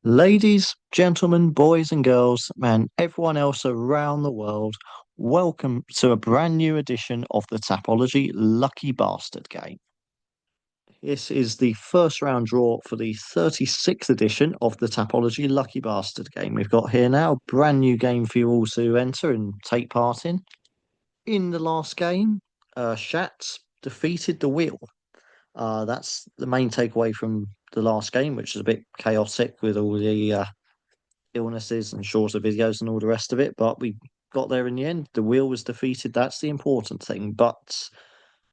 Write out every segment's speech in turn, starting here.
Ladies, gentlemen, boys and girls, and everyone else around the world, welcome to a brand new edition of the Tapology Lucky Bastard Game. This is the first round draw for the 36th edition of the Tapology Lucky Bastard Game. We've got here now a brand new game for you all to enter and take part in. In the last game, Shats defeated the Wheel. That's the main takeaway from the last game, which is a bit chaotic with all the illnesses and shorter videos and all the rest of it. But we got there in the end. The wheel was defeated. That's the important thing. But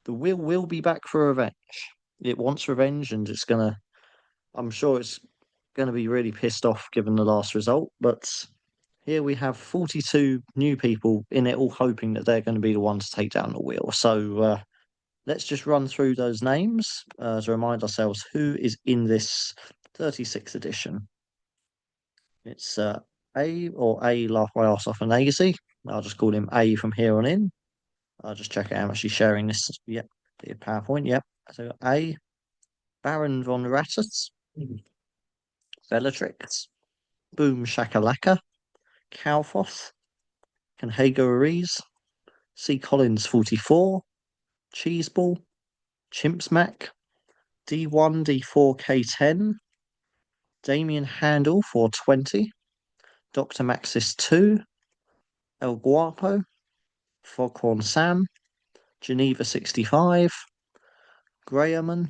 the wheel will be back for revenge. It wants revenge, and it's gonna. I'm sure it's gonna be really pissed off given the last result. But here we have 42 new people in it, all hoping that they're going to be the ones to take down the wheel. So let's just run through those names to remind ourselves who is in this 36th edition. It's A or A last off an easy. I'll just call him A from here on in. I'll just check out I'm actually sharing this. Yep, the PowerPoint. Yep. So A, Baron von Rattus, Bellatrix, Boom Shakalaka, Calfoth, Canhago Ruiz, C Collins 44, Cheeseball, Chimpsmack, D1 D4 K10, Damien Handel 420, Dr. Maxis 2, El Guapo, Foghorn Sam, Geneva 65, Grahamon,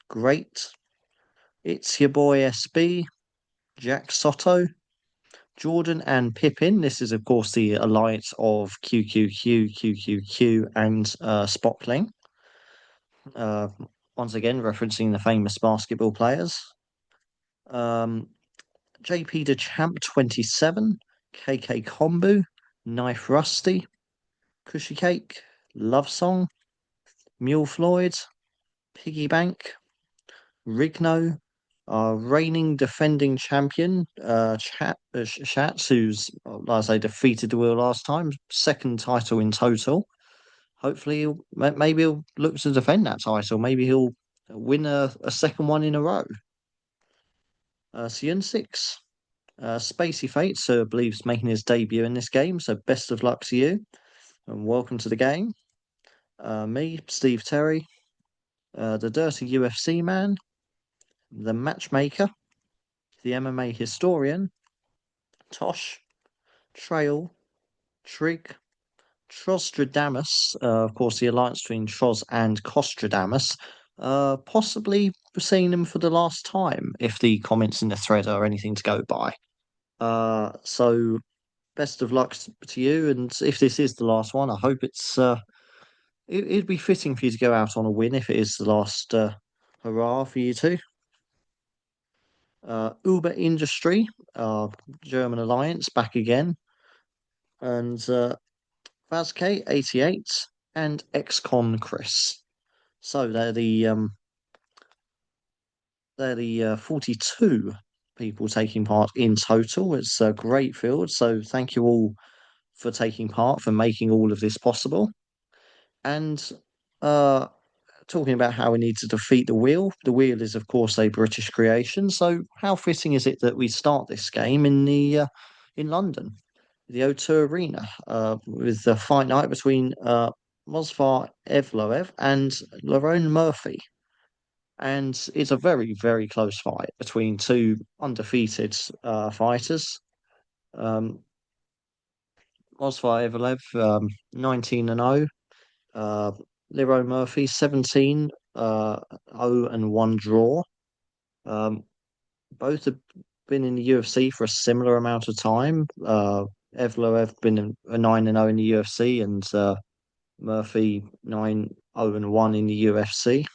Great, It's Your Boy SB, Jack Soto, Jordan and Pippin. This is, of course, the alliance of QQQ, QQQ, and Spotling. Uh, Once again, referencing the famous basketball players. JP the Champ 27, KK Kombu, Knife Rusty, Cushy Cake, Love Song, Mule Floyd, Piggy Bank, Rigno, our reigning defending champion, Shats, who's, like I say, defeated the wheel last time, second title in total. Hopefully, maybe he'll look to defend that title. Maybe he'll win a second one in a row. Sion 6, Spacey Fate, so I believe is making his debut in this game. So best of luck to you, and welcome to the game. Me, Steve Terry, the Dirty UFC Man, the Matchmaker, the MMA Historian, Tosh, Trail, Trig, Trostradamus, of course, the alliance between Tros and Costradamus, possibly seeing them for the last time if the comments in the thread are anything to go by. So, best of luck to you, and if this is the last one, I hope it'd be fitting for you to go out on a win if it is the last hurrah for you two. Uber Industry, German alliance, back again, and Vazk 88 and XCon Chris. So they're the 42 people taking part in total. It's a great field. So thank you all for taking part, for making all of this possible. And uh, talking about how we need to defeat the wheel. The wheel is, of course, a British creation. So how fitting is it that we start this game in London, the O2 Arena, with the fight night between Mosfar Evloev and Lerone Murphy. And it's a very, very close fight between two undefeated fighters. Um, Mosfar Evloev, 19 and 0. Lero Murphy, 17, 0 and 1 draw. Both have been in the UFC for a similar amount of time. Evloev been a 9 and 0 in the UFC, and Murphy 9 0 and 1 in the UFC.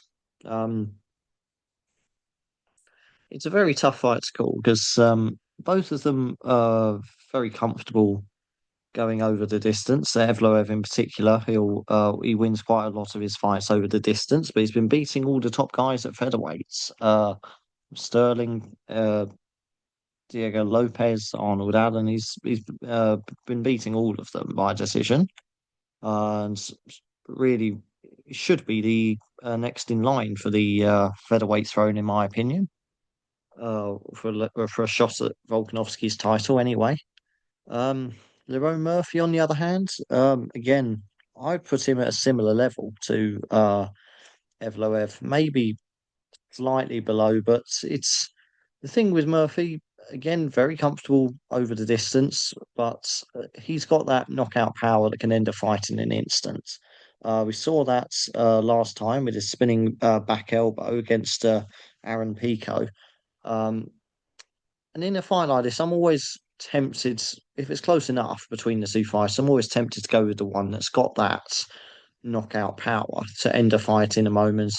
It's a very tough fight to call because both of them are very comfortable going over the distance. Evloev in particular, he wins quite a lot of his fights over the distance, but he's been beating all the top guys at featherweights. Sterling, Diego Lopez, Arnold Allen. He's been beating all of them by decision, and really should be the next in line for the featherweight throne, in my opinion. for a shot at Volkanovski's title anyway. Um, Lerone Murphy, on the other hand, again, I'd put him at a similar level to Evloev, maybe slightly below, but it's the thing with Murphy, again, very comfortable over the distance, but he's got that knockout power that can end a fight in an instant. We saw that last time with his spinning back elbow against Aaron Pico. Um, and in a fight like this, I'm always tempted, if it's close enough between the two fights, I'm always tempted to go with the one that's got that knockout power to end a fight in a moment.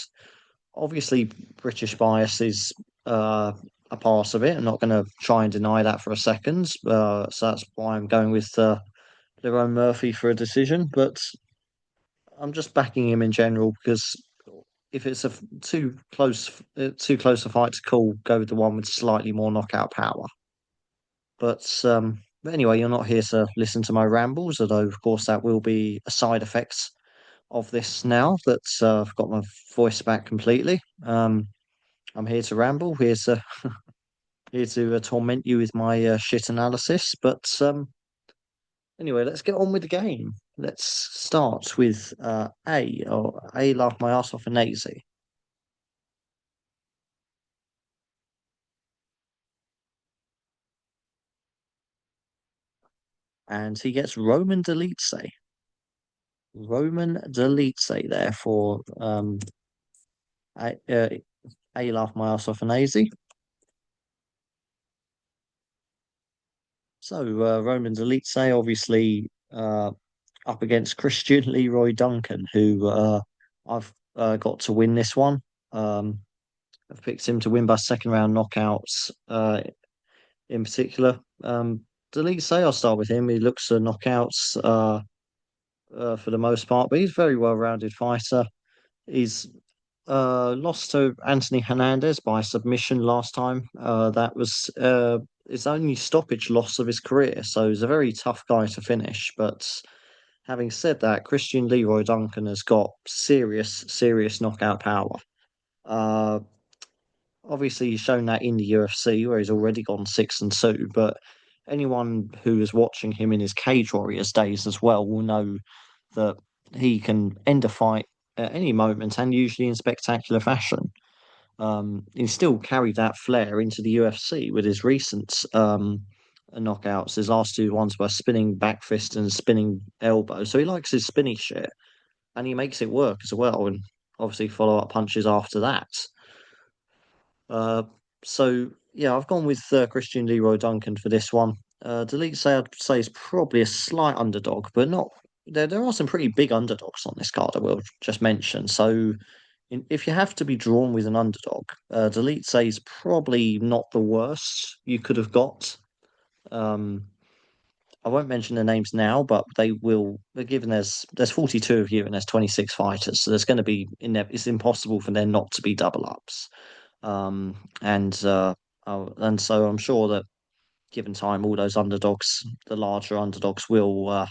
Obviously, British bias is a part of it. I'm not going to try and deny that for a second. So that's why I'm going with Lerone Murphy for a decision. But I'm just backing him in general because if it's a too close a fight to call, go with the one with slightly more knockout power. But anyway, you're not here to listen to my rambles, although of course that will be a side effect of this now that I've got my voice back completely. I'm here to ramble, here to torment you with my shit analysis. But anyway, let's get on with the game. Let's start with A, laugh my ass off a nazy, and he gets Roman Delitse. Roman Delitse there for A, laugh my ass off a nazy. So Roman Delitse obviously up against Christian Leroy Duncan, who I've got to win this one. Um, I've picked him to win by second round knockouts in particular. Delitse, I'll start with him. He looks for knockouts for the most part, but he's a very well rounded fighter. He's lost to Anthony Hernandez by submission last time. That was his only stoppage loss of his career, so he's a very tough guy to finish. But having said that, Christian Leroy Duncan has got serious knockout power. Uh, Obviously, he's shown that in the UFC where he's already gone 6-2. But anyone who is watching him in his Cage Warriors days as well will know that he can end a fight at any moment and usually in spectacular fashion. He still carried that flair into the UFC with his recent knockouts. His last two ones were spinning back fist and spinning elbow. So he likes his spinny shit and he makes it work as well. And obviously follow up punches after that. Uh, so yeah, I've gone with Christian Leroy Duncan for this one. Delete say I'd say is probably a slight underdog, but not. There are some pretty big underdogs on this card. I will just mention. So if you have to be drawn with an underdog, Delete say is probably not the worst you could have got. Um, I won't mention the names now, but they will. Given there's 42 of you and there's 26 fighters, so there's going to be in there. It's impossible for there not to be double ups. Um, and and so I'm sure that given time, all those underdogs, the larger underdogs, will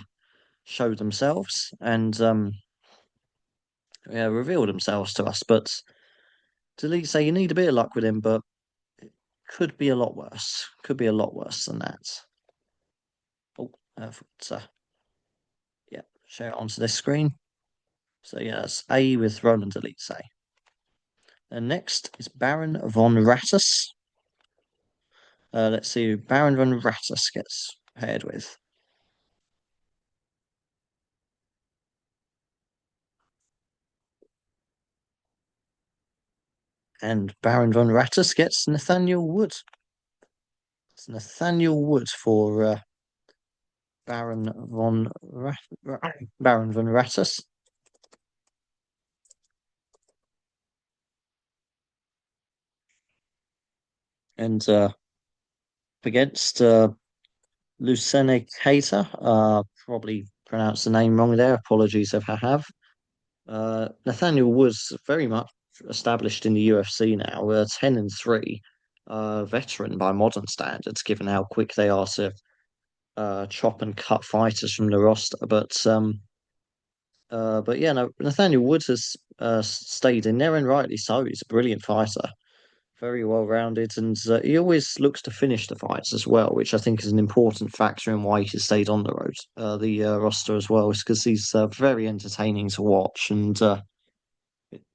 show themselves and yeah, reveal themselves to us. But Delete say you need a bit of luck with him, but it could be a lot worse. Could be a lot worse than that. Oh, yeah, share it onto this screen. So yeah, it's A with Roland Delete say. And next is Baron von Rattus. Let's see who Baron von Rattus gets paired with. And Baron von Rattus gets Nathaniel Wood. It's Nathaniel Wood for Baron von Baron von Rattus. And against Lucene Keita, probably pronounced the name wrong there. Apologies if I have. Nathaniel Wood's very much established in the UFC now. 10-3, veteran by modern standards, given how quick they are to chop and cut fighters from the roster. But yeah, no, Nathaniel Wood has stayed in there, and rightly so. He's a brilliant fighter. very well rounded, and he always looks to finish the fights as well, which I think is an important factor in why he stayed on the road, the roster as well, is because he's very entertaining to watch. And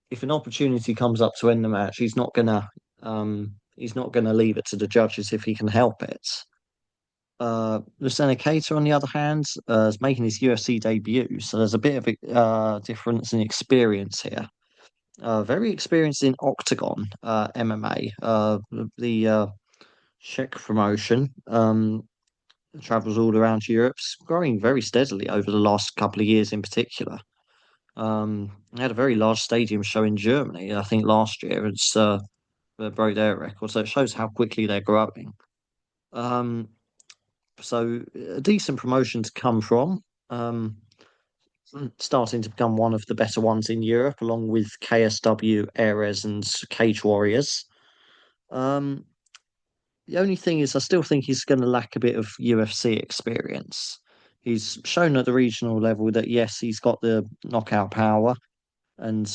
if an opportunity comes up to end the match, he's not gonna leave it to the judges if he can help it. Lucena Keita, on the other hand, is making his UFC debut, so there's a bit of a difference in experience here. Very experienced in Octagon MMA, the Czech promotion. Travels all around Europe, growing very steadily over the last couple of years in particular. They had a very large stadium show in Germany, I think last year. They broke their record, so it shows how quickly they're growing. Um, so a decent promotion to come from. Um, Starting to become one of the better ones in Europe, along with KSW, Ares, and Cage Warriors. Um, the only thing is, I still think he's going to lack a bit of UFC experience. He's shown at the regional level that yes, he's got the knockout power, and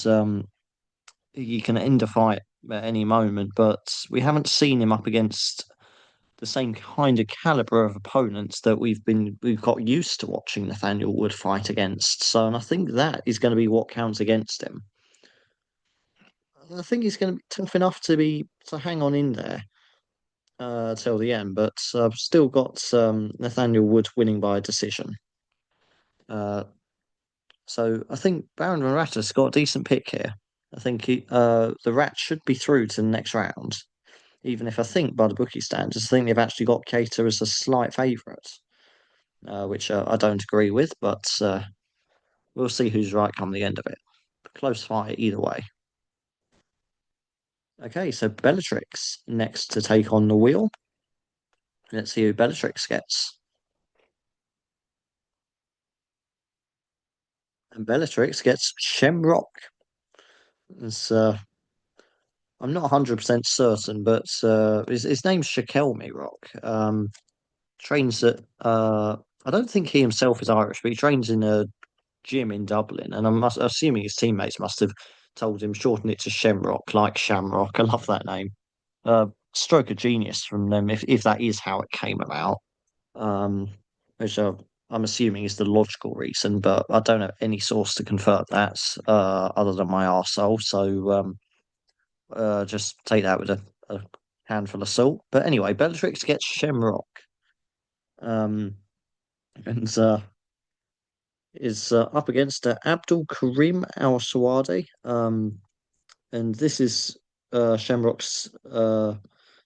he can end a fight at any moment. But we haven't seen him up against the same kind of caliber of opponents that we've got used to watching Nathaniel Wood fight against. So, and I think that is going to be what counts against him. I think he's going to be tough enough to hang on in there till the end, but I've still got Nathaniel Wood winning by decision. Uh, so I think Baron Morata's got a decent pick here. I think the Rat should be through to the next round, even if I think by the bookie standards, I think they've actually got Keita as a slight favourite, which I don't agree with, but we'll see who's right come the end of it. Close fight either way. Okay, so Bellatrix next to take on the wheel. Let's see who Bellatrix gets. And Bellatrix gets Shamrock. It's, I'm not 100% certain, but his name's Shakelme Rock. Trains at, I don't think he himself is Irish, but he trains in a gym in Dublin. And I'm assuming his teammates must have told him, shorten it to Shamrock, like Shamrock. I love that name. Stroke of genius from them, if that is how it came about. Um, which I'm assuming is the logical reason, but I don't have any source to confirm that other than my arsehole. So just take that with a handful of salt. But anyway, Bellatrix gets Shamrock, um, and is up against Abdul Karim Al Sawadi. And this is Shamrock's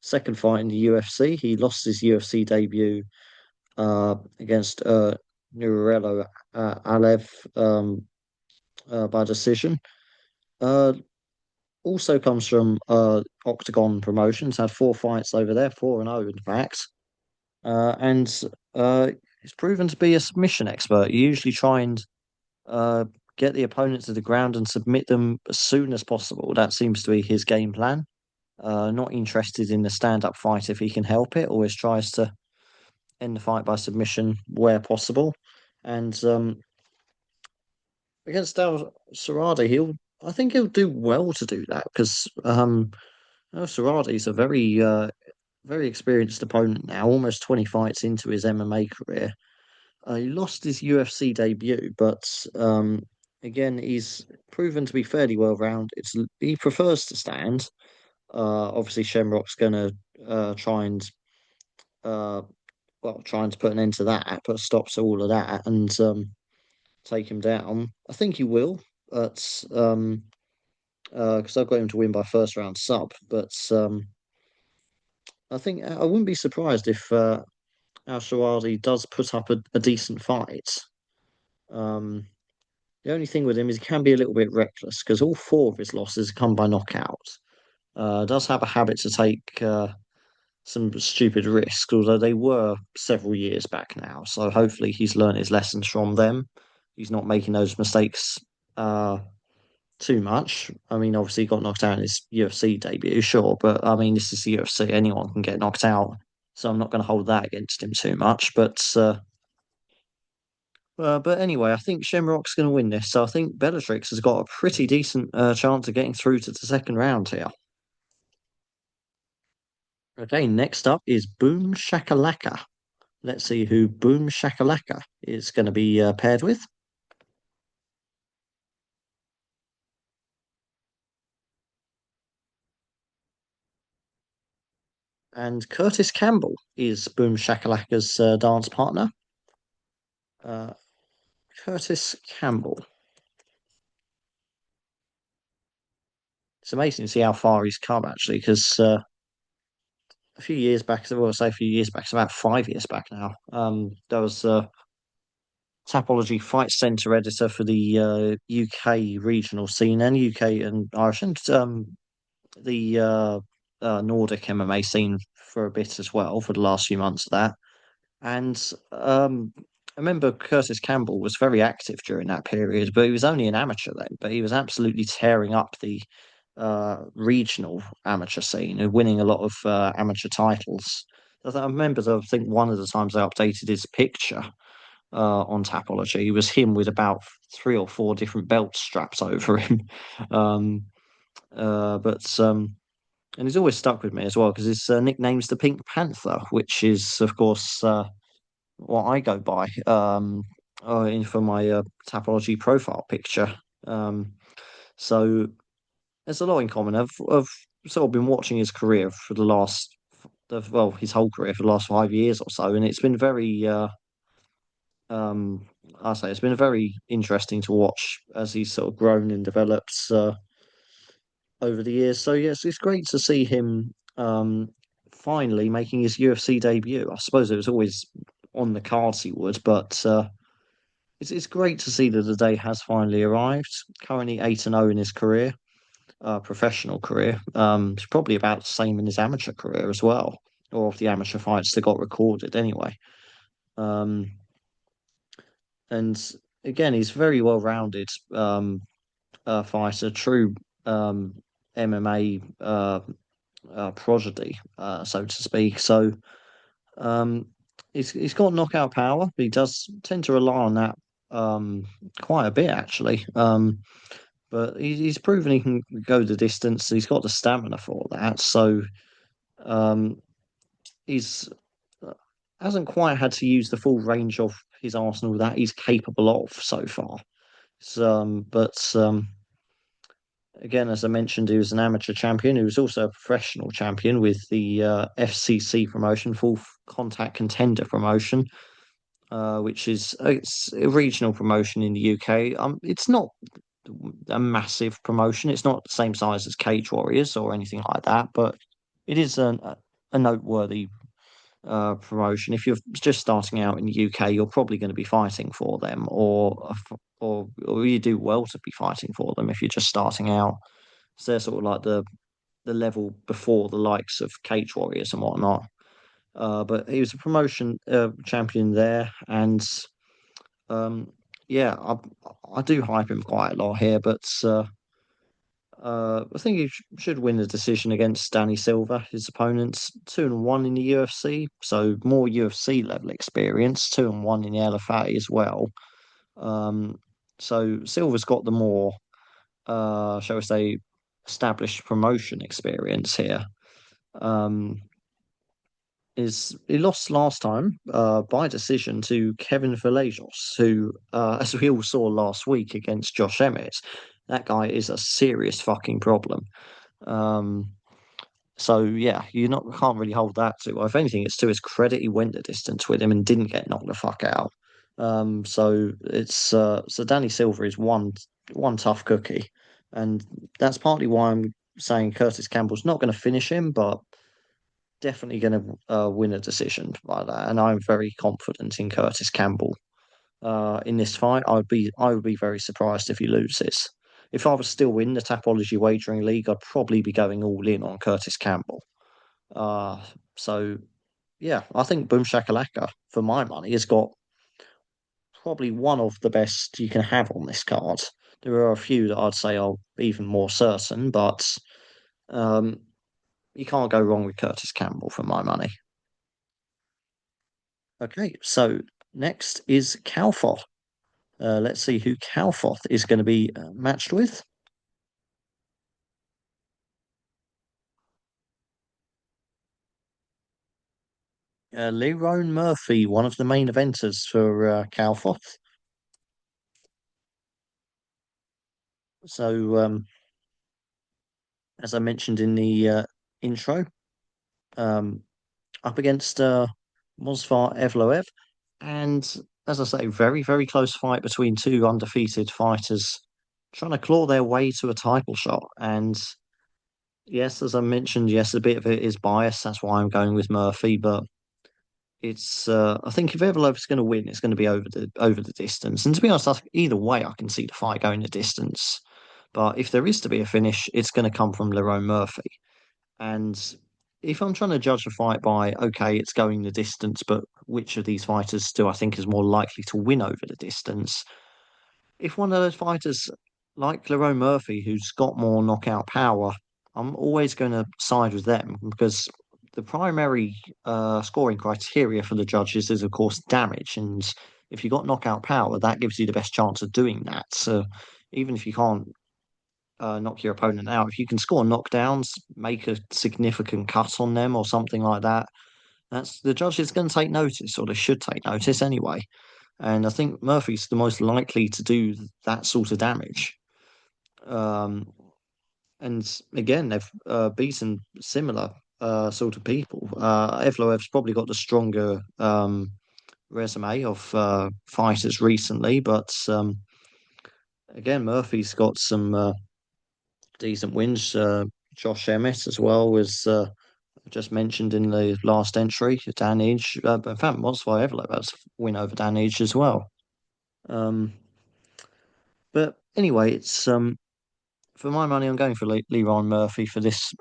second fight in the UFC. He lost his UFC debut against Nurello Alev by decision. Also comes from Octagon Promotions, had four fights over there, 4-0 in fact. And he's proven to be a submission expert. You usually try and get the opponent to the ground and submit them as soon as possible. That seems to be his game plan. Not interested in the stand-up fight if he can help it. Always tries to end the fight by submission where possible. And against Al Saradi, I think he'll do well to do that because Al Saradi's a very experienced opponent now, almost 20 fights into his MMA career. He lost his UFC debut, but again, he's proven to be fairly well rounded. He prefers to stand. Obviously, Shamrock's going to try and uh, trying to put an end to that, put a stop to all of that, and take him down. I think he will, but because I've got him to win by first round sub. But I think I wouldn't be surprised if Al Shawadi does put up a decent fight. Um, the only thing with him is he can be a little bit reckless because all four of his losses come by knockout. Does have a habit to take some stupid risks, although they were several years back now. So hopefully he's learned his lessons from them. He's not making those mistakes too much. I mean, obviously he got knocked out in his UFC debut, sure, but I mean this is the UFC. Anyone can get knocked out, so I'm not going to hold that against him too much. But anyway, I think Shamrock's going to win this. So I think Bellatrix has got a pretty decent chance of getting through to the second round here. Okay, next up is Boom Shakalaka. Let's see who Boom Shakalaka is going to be paired with. And Curtis Campbell is Boom Shakalaka's dance partner. Uh, Curtis Campbell. It's amazing to see how far he's come actually, because a few years back, well, I say a few years back, it's about 5 years back now. There was Tapology Fight Centre editor for the UK regional scene and UK and Irish and the Nordic MMA scene for a bit as well for the last few months of that. And I remember Curtis Campbell was very active during that period, but he was only an amateur then. But he was absolutely tearing up the regional amateur scene and winning a lot of amateur titles. I remember, I think one of the times I updated his picture on Tapology, it was him with about three or four different belts strapped over him. Um, but and he's always stuck with me as well because his nickname's the Pink Panther, which is, of course, what I go by for my Tapology profile picture. Um, so there's a lot in common. I've sort of been watching his career for the last, well, his whole career for the last 5 years or so, and it's been very, um, I say, it's been very interesting to watch as he's sort of grown and developed over the years. So yes, it's great to see him finally making his UFC debut. I suppose it was always on the cards he would, but it's great to see that the day has finally arrived. Currently 8-0 in his career, professional career. It's probably about the same in his amateur career as well, or of the amateur fights that got recorded anyway. Um, and again, he's very well rounded fighter, true MMA prodigy, so to speak. So um, he's got knockout power, but he does tend to rely on that quite a bit actually. But he's proven he can go the distance. He's got the stamina for that. So um, he's hasn't quite had to use the full range of his arsenal that he's capable of so far. But again, as I mentioned, he was an amateur champion. He was also a professional champion with the FCC promotion, Full Contact Contender promotion, which is it's a regional promotion in the UK. It's not a massive promotion. It's not the same size as Cage Warriors or anything like that, but it is a noteworthy promotion. If you're just starting out in the UK, you're probably going to be fighting for them, or you do well to be fighting for them if you're just starting out. So they're sort of like the level before the likes of Cage Warriors and whatnot. But he was a promotion champion there, and um, yeah, I do hype him quite a lot here, but I think he should win the decision against Danny Silva. His opponent's 2-1 in the UFC, so more UFC level experience. 2-1 in the LFA as well. Um, so Silva's got the more, shall we say, established promotion experience here. Um, is he lost last time by decision to Kevin Vallejos, who, as we all saw last week against Josh Emmett, that guy is a serious fucking problem. Um, so yeah, you not can't really hold that to. If anything, it's to his credit he went the distance with him and didn't get knocked the fuck out. So it's so Danny Silver is one tough cookie, and that's partly why I'm saying Curtis Campbell's not going to finish him, but definitely going to win a decision by that. And I'm very confident in Curtis Campbell in this fight. I would be very surprised if he loses. If I was still in the Tapology Wagering League, I'd probably be going all in on Curtis Campbell. Uh, so yeah, I think Boom Shakalaka, for my money, has got probably one of the best you can have on this card. There are a few that I'd say are even more certain, but um, you can't go wrong with Curtis Campbell for my money. Okay, so next is Calfoth. Let's see who Calfoth is going to be matched with. Leroy Murphy, one of the main eventers for Calfoth. So, as I mentioned in the intro, um, up against Mosfar Evloev, and as I say, very, very close fight between two undefeated fighters trying to claw their way to a title shot. And yes, as I mentioned, yes, a bit of it is bias. That's why I'm going with Murphy, but it's I think if Evloev's going to win, it's going to be over the distance. And to be honest, either way, I can see the fight going the distance. But if there is to be a finish, it's going to come from Lerone Murphy. And if I'm trying to judge a fight by, okay, it's going the distance, but which of these fighters do I think is more likely to win over the distance? If one of those fighters, like Lerone Murphy, who's got more knockout power, I'm always going to side with them because the primary scoring criteria for the judges is, of course, damage. And if you've got knockout power, that gives you the best chance of doing that. So even if you can't knock your opponent out. If you can score knockdowns, make a significant cut on them or something like that, that's the judge is going to take notice, or they should take notice anyway. And I think Murphy's the most likely to do that sort of damage. Um, and again, they've beaten similar sort of people. Evloev's probably got the stronger resume of fighters recently, but again, Murphy's got some decent wins. Josh Emmett as well was just mentioned in the last entry. Dan Age, but in fact, Mosfire Evelo that's a win over Dan Age as well. Um, but anyway, it's for my money, I'm going for Leron Murphy for this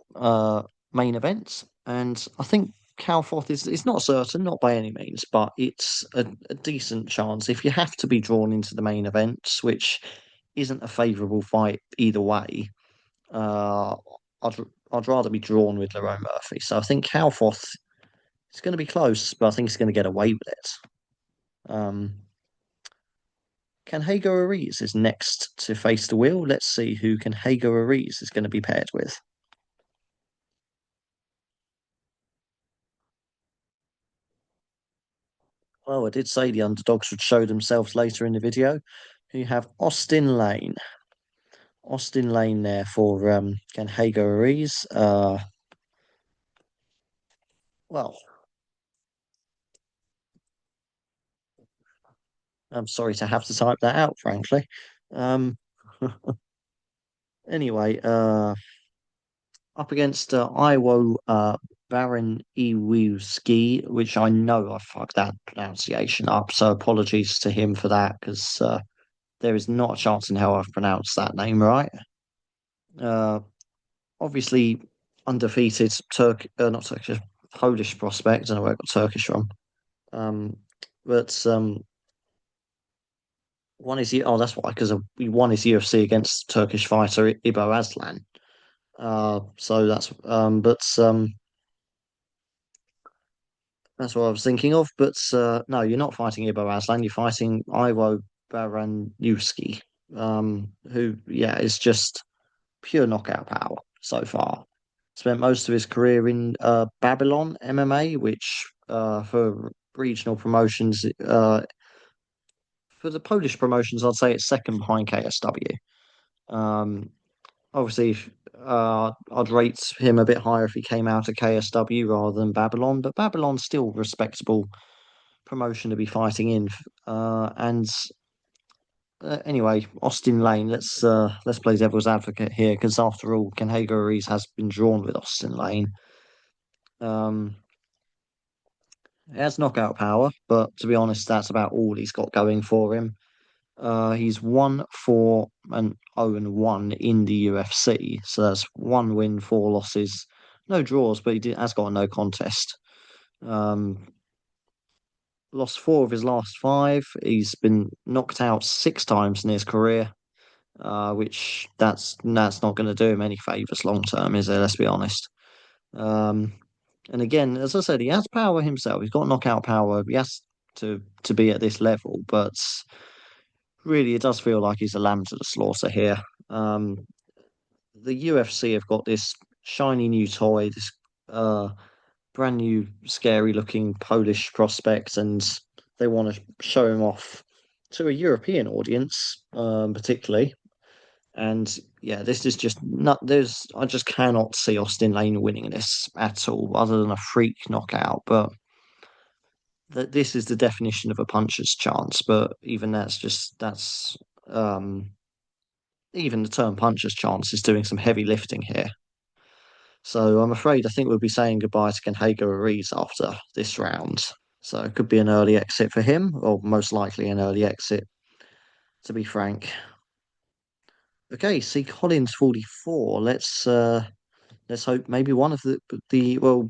main event, and I think Calfoth is not certain, not by any means, but it's a decent chance if you have to be drawn into the main events, which isn't a favourable fight either way. Uh, I'd I'd rather be drawn with Lerone Murphy. So I think Calfoth is going to be close, but I think he's going to get away with it. Um, Canhego Ariz is next to face the wheel. Let's see who Canhego Ariz is going to be paired with. Well, I did say the underdogs would show themselves later in the video. You have Austin Lane. Austin Lane there for Canhego Ariz. Well, I'm sorry to have to type that out, frankly. Um, anyway, up against Iwo Baron Iwuski, which I know I fucked that pronunciation up, so apologies to him for that because there is not a chance in hell I've pronounced that name right. Uh, Obviously, undefeated not Turkish, Polish prospect. I don't know where I got Turkish from. Um, but one is that's why because one is UFC against Turkish fighter Ibo Aslan. So that's what I was thinking of. But no, you're not fighting Ibo Aslan. You're fighting Iwo Baranowski, who, yeah, is just pure knockout power so far. Spent most of his career in Babylon MMA, which for regional promotions, for the Polish promotions, I'd say it's second behind KSW. Um, Obviously, I'd rate him a bit higher if he came out of KSW rather than Babylon, but Babylon's still respectable promotion to be fighting in. And anyway, Austin Lane. Let's play devil's advocate here because after all, Kenhago Ruiz has been drawn with Austin Lane. Um, he has knockout power, but to be honest, that's about all he's got going for him. He's 1-4-0-1 in the UFC, so that's one win, four losses, no draws, but has got a no contest. Um, Lost four of his last five. He's been knocked out six times in his career, which that's not going to do him any favors long term, is it? Let's be honest. Um, and again, as I said, he has power himself. He's got knockout power. He has to be at this level, but really, it does feel like he's a lamb to the slaughter here. Um, the UFC have got this shiny new toy, this brand new, scary looking Polish prospect, and they want to show him off to a European audience, particularly. And yeah, this is just not. I just cannot see Austin Lane winning this at all, other than a freak knockout. But this is the definition of a puncher's chance. But even that's um, even the term puncher's chance is doing some heavy lifting here. So I'm afraid I think we'll be saying goodbye to Kenhager Ruiz after this round. So it could be an early exit for him, or most likely an early exit, to be frank. Okay, see Collins 44. Let's hope maybe one of the well,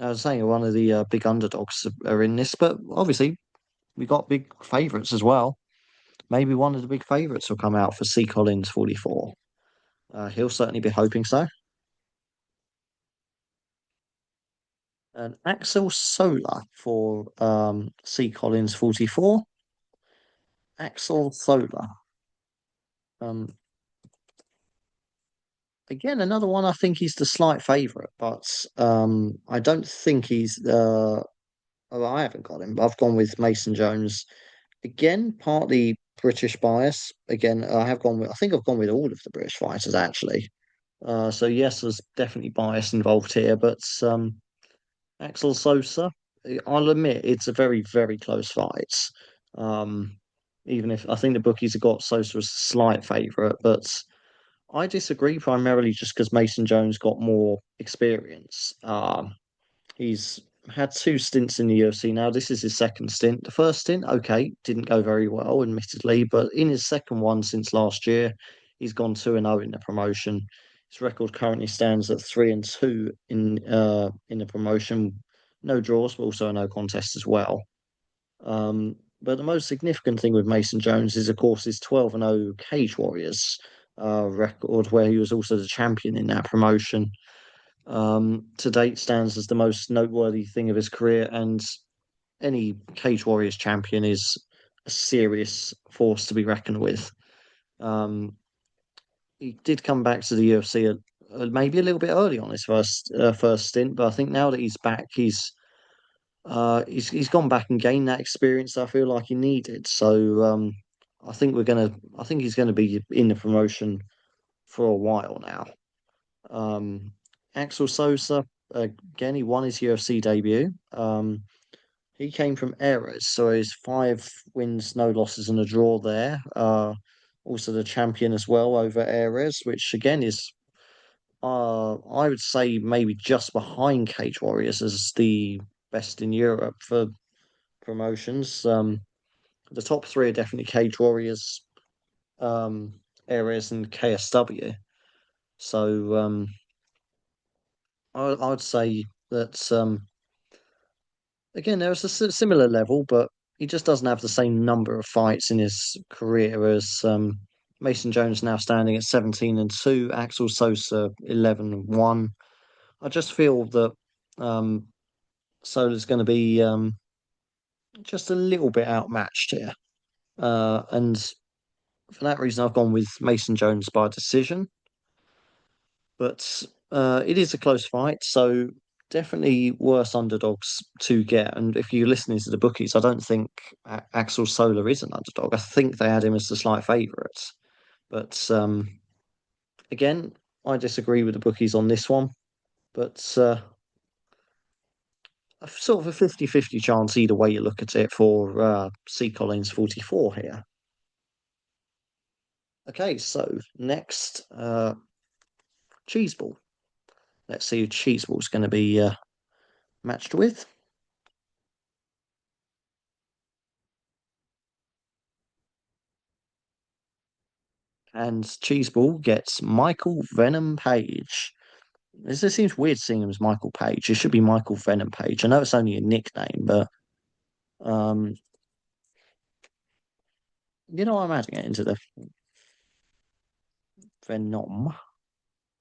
I was saying one of the big underdogs are in this, but obviously we got big favourites as well. Maybe one of the big favourites will come out for C Collins 44. He'll certainly be hoping so. And Axel Solar for C Collins 44. Axel Solar. Um, Again, another one. I think he's the slight favourite, but I don't think he's. Oh, I haven't got him. I've gone with Mason Jones again. Partly British bias. Again, I have gone with. I think I've gone with all of the British fighters actually. So yes, there's definitely bias involved here, but Axel Sosa. I'll admit it's a very very close fight. Um, Even if I think the bookies have got Sosa as a slight favourite, but I disagree primarily just because Mason Jones got more experience. He's had two stints in the UFC now. This is his second stint. The first stint, okay, didn't go very well, admittedly, but in his second one since last year, he's gone 2-0 in the promotion. His record currently stands at 3-2 in the promotion. No draws, but also a no contest as well. But the most significant thing with Mason Jones is, of course, his 12-0 Cage Warriors record, where he was also the champion in that promotion. To date, stands as the most noteworthy thing of his career, and any Cage Warriors champion is a serious force to be reckoned with. Um, he did come back to the UFC maybe a little bit early on his first stint, but I think now that he's back, he's gone back and gained that experience that I feel like he needed. So I think he's gonna be in the promotion for a while now. Um, Axel Sosa, again, he won his UFC debut. He came from Ares, so he's 5 wins, no losses, and a draw there. Also the champion as well over Ares, which again is, I would say maybe just behind Cage Warriors as the best in Europe for promotions. The top three are definitely Cage Warriors, um, Ares, and KSW. So I'd say that again, there's a similar level, but he just doesn't have the same number of fights in his career as Mason Jones, now standing at 17-2, Axel Sosa 11-1. I just feel that um, Sola's going to be just a little bit outmatched here. And for that reason, I've gone with Mason Jones by decision. But it is a close fight, so definitely worse underdogs to get. And if you're listening to the bookies, I don't think Axel Solar is an underdog. I think they had him as the slight favourite. But again, I disagree with the bookies on this one. But a sort of a 50-50 chance either way you look at it for C. Collins 44 here. Okay, so next, Cheeseball. Let's see who Cheeseball's going to be matched with. And Cheeseball gets Michael Venom Page. This seems weird seeing him as Michael Page. It should be Michael Venom Page. I know it's only a nickname, but um, I'm adding it into the Venom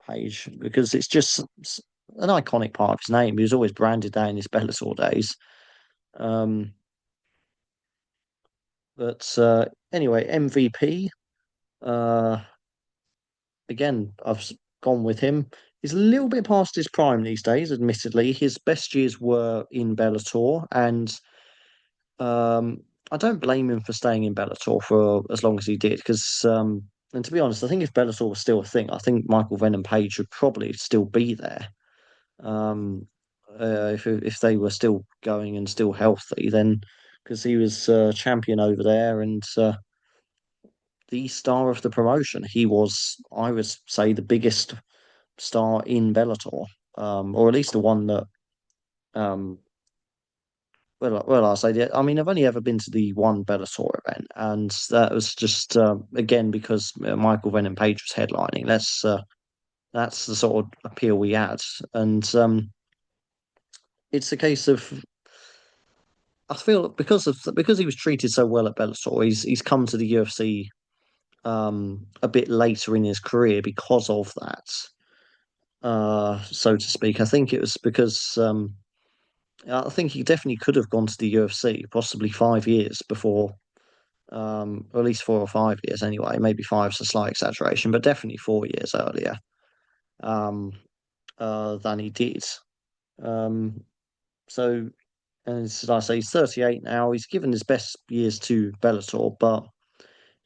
Page because it's just an iconic part of his name. He was always branded that in his Bellator days. Um, but anyway, MVP. Uh, Again, gone with him. he's a little bit past his prime these days, admittedly. His best years were in Bellator, and um, I don't blame him for staying in Bellator for as long as he did, because and to be honest, I think if Bellator was still a thing, I think Michael Venom Page would probably still be there. Um, if they were still going and still healthy, then because he was champion over there and the star of the promotion, he was, I would say, the biggest star in Bellator, or at least the one that um, well, I'll say that. I mean, I've only ever been to the one Bellator event, and that was just again because Michael Venom Page was headlining. That's the sort of appeal we had, and it's a case of I feel because he was treated so well at Bellator, he's come to the UFC a bit later in his career because of that, so to speak. I think it was because I think he definitely could have gone to the UFC possibly 5 years before, or at least 4 or 5 years anyway. Maybe five's a slight exaggeration, but definitely 4 years earlier um, than he did. Um, so, and as I say, he's 38 now. He's given his best years to Bellator, but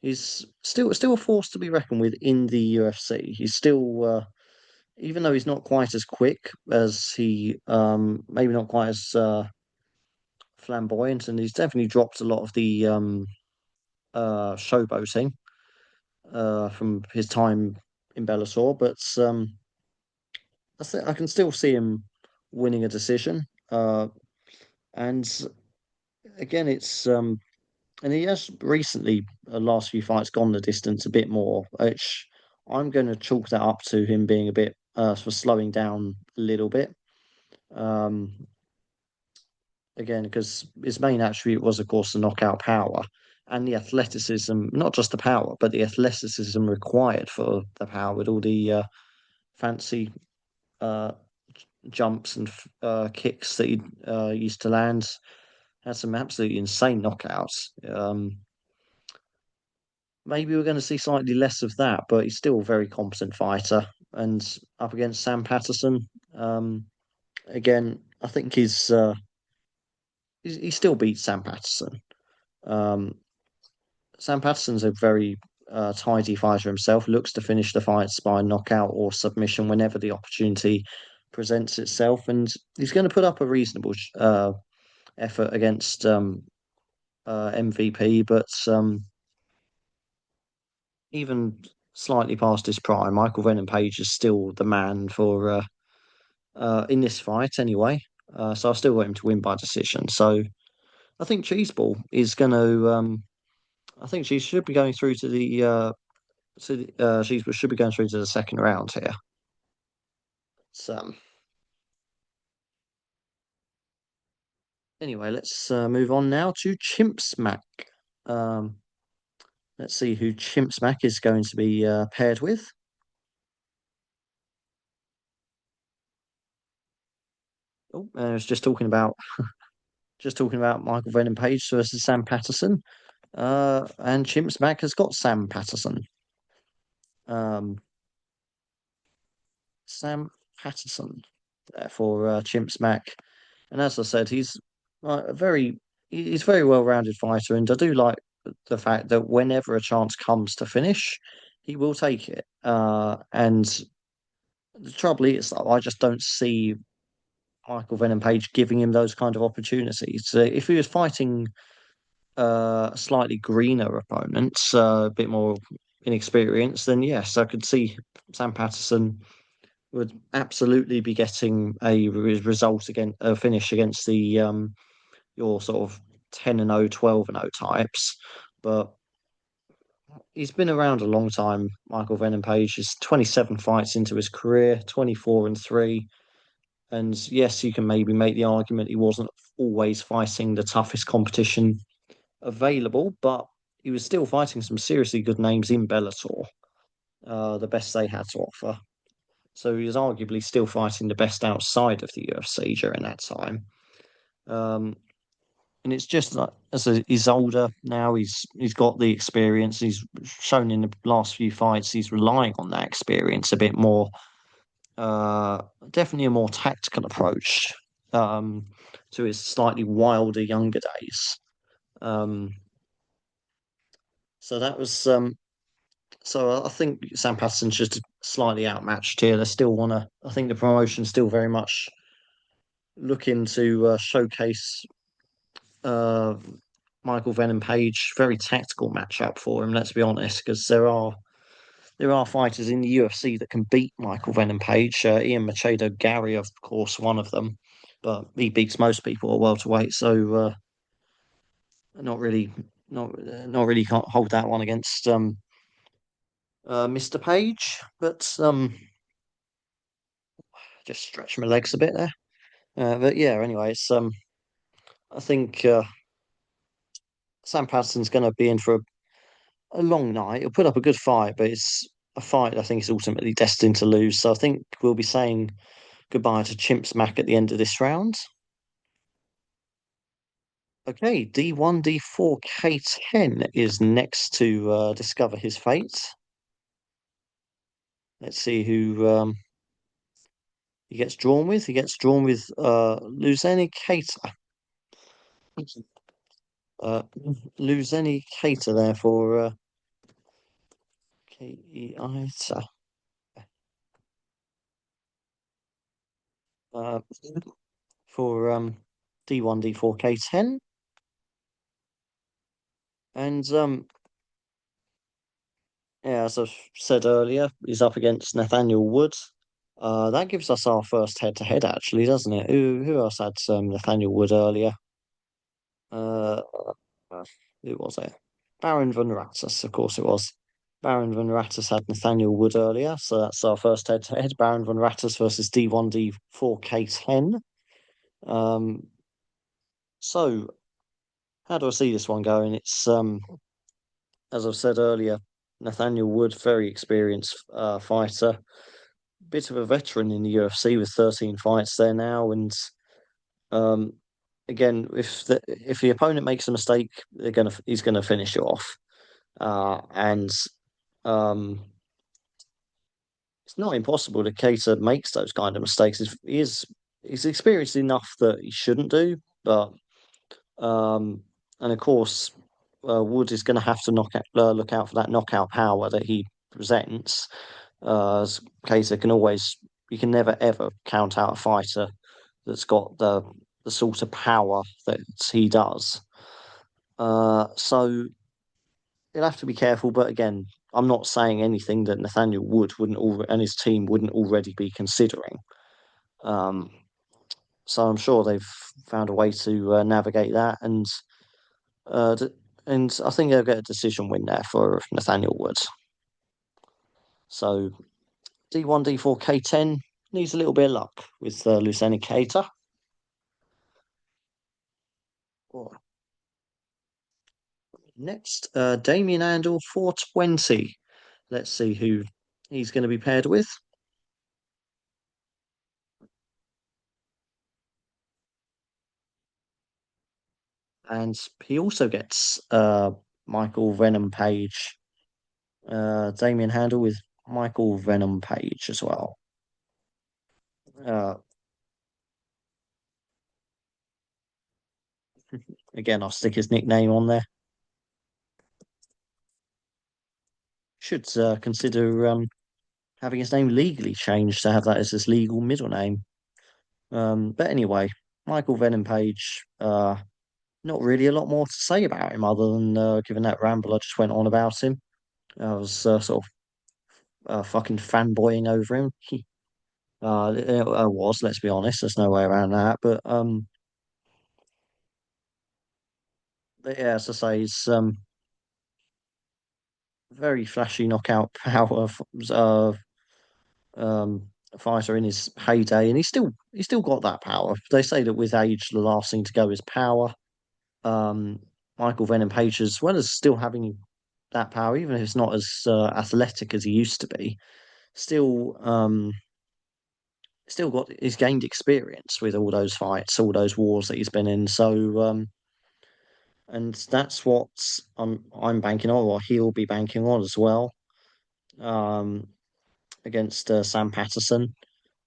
he's still a force to be reckoned with in the UFC. He's still, even though he's not quite as quick as he, maybe not quite as flamboyant, and he's definitely dropped a lot of the showboating from his time in Bellator, but I can still see him winning a decision. And again, it's and he has recently, last few fights, gone the distance a bit more, which I'm going to chalk that up to him being a bit for slowing down a little bit. Um, again, because his main attribute was, of course, the knockout power and the athleticism, not just the power, but the athleticism required for the power with all the fancy uh, jumps and kicks that he used to land. Had some absolutely insane knockouts. Maybe we're going to see slightly less of that, but he's still a very competent fighter. And up against Sam Patterson, again, I think he still beats Sam Patterson. Um, Sam Patterson's a very tidy fighter himself. Looks to finish the fights by knockout or submission whenever the opportunity presents itself, and he's going to put up a reasonable effort against MVP, but even slightly past his prime, Michael Venom Page is still the man for in this fight anyway. So I still want him to win by decision. So I think Cheeseball is going to. I think she should be going through to the. She should be going through to the second round here. So anyway, let's move on now to Chimp Smack. Um, let's see who Chimp Smack is going to be paired with. Oh, I was just talking about Michael Venom Page versus Sam Patterson. And Chimp Smack has got Sam Patterson. Um, Sam Patterson there for Chimp Smack. And as I said, he's a very well-rounded fighter, and I do like the fact that whenever a chance comes to finish, he will take it. And the trouble is, though, I just don't see Michael Venom Page giving him those kind of opportunities. If he was fighting slightly greener opponents, a bit more inexperienced, then yes, I could see Sam Patterson would absolutely be getting a result against a finish against the your sort of 10-0, 12-0 types. But he's been around a long time. Michael Venom Page is 27 fights into his career, 24-3. And yes, you can maybe make the argument he wasn't always fighting the toughest competition available, but he was still fighting some seriously good names in Bellator, the best they had to offer. So he was arguably still fighting the best outside of the UFC during that time. Um, and it's just like he's older now. He's got the experience. He's shown in the last few fights he's relying on that experience a bit more uh, definitely a more tactical approach um, to his slightly wilder younger days. Um, so that was so I think Sam Patterson's just slightly outmatched here. They still want to. I think the promotion's still very much looking to showcase uh, Michael Venom Page. Very tactical matchup for him. Let's be honest, because there are fighters in the UFC that can beat Michael Venom Page. Ian Machado Gary, of course, one of them, but he beats most people at welterweight. So not really, not really can't hold that one against Mr. Page. But just stretch my legs a bit there. But yeah, anyway, it's I think Sam Patterson's going to be in for a long night. He'll put up a good fight, but it's a fight I think is ultimately destined to lose. So I think we'll be saying goodbye to Chimps Mac at the end of this round. Okay, D1, D4, K10 is next to discover his fate. Let's see who he gets drawn with. He gets drawn with Luzeni Keita. Uh, Luzeni Keita there for Keita. Uh, for D1, D4, K10. And yeah, as I've said earlier, he's up against Nathaniel Wood. That gives us our first head-to-head, actually, doesn't it? Who else had Nathaniel Wood earlier? Uh, who was it? Baron von Rattus, of course it was. Baron von Rattus had Nathaniel Wood earlier, so that's our first head-to-head. Baron von Rattus versus D1, D4, K10. Um, so how do I see this one going? It's as I've said earlier, Nathaniel Wood, very experienced fighter, bit of a veteran in the UFC with 13 fights there now, and um, again, if the opponent makes a mistake, he's gonna finish it off. And it's not impossible that Keita makes those kind of mistakes. He's experienced enough that he shouldn't do, but um, and of course, Wood is going to have to look out for that knockout power that he presents. As Keita can always, you can never ever count out a fighter that's got the sort of power that he does. So you'll have to be careful. But again, I'm not saying anything that Nathaniel Wood wouldn't and his team wouldn't already be considering. Um, so I'm sure they've found a way to navigate that, uh, and I think they'll get a decision win there for Nathaniel Wood. So D1, D4, K10 needs a little bit of luck with Luceni Keita. Next, Damien Andel 420. Let's see who he's going to be paired with. And he also gets Michael Venom Page, Damien Handel with Michael Venom Page as well. Uh, Again, I'll stick his nickname on there. Should consider having his name legally changed to have that as his legal middle name. But anyway, Michael Venom Page, not really a lot more to say about him other than given that ramble I just went on about him. I was sort of fucking fanboying over him. I was, let's be honest. There's no way around that. But yeah, as I say, he's very flashy knockout power uh, um, fighter in his heyday, and he's still got that power. They say that with age, the last thing to go is power. Um, Michael Venom Page, as well as still having that power, even if it's not as athletic as he used to be, still still got he's gained experience with all those fights, all those wars that he's been in. So and that's what I'm banking on, or he'll be banking on as well. Um, Against Sam Patterson.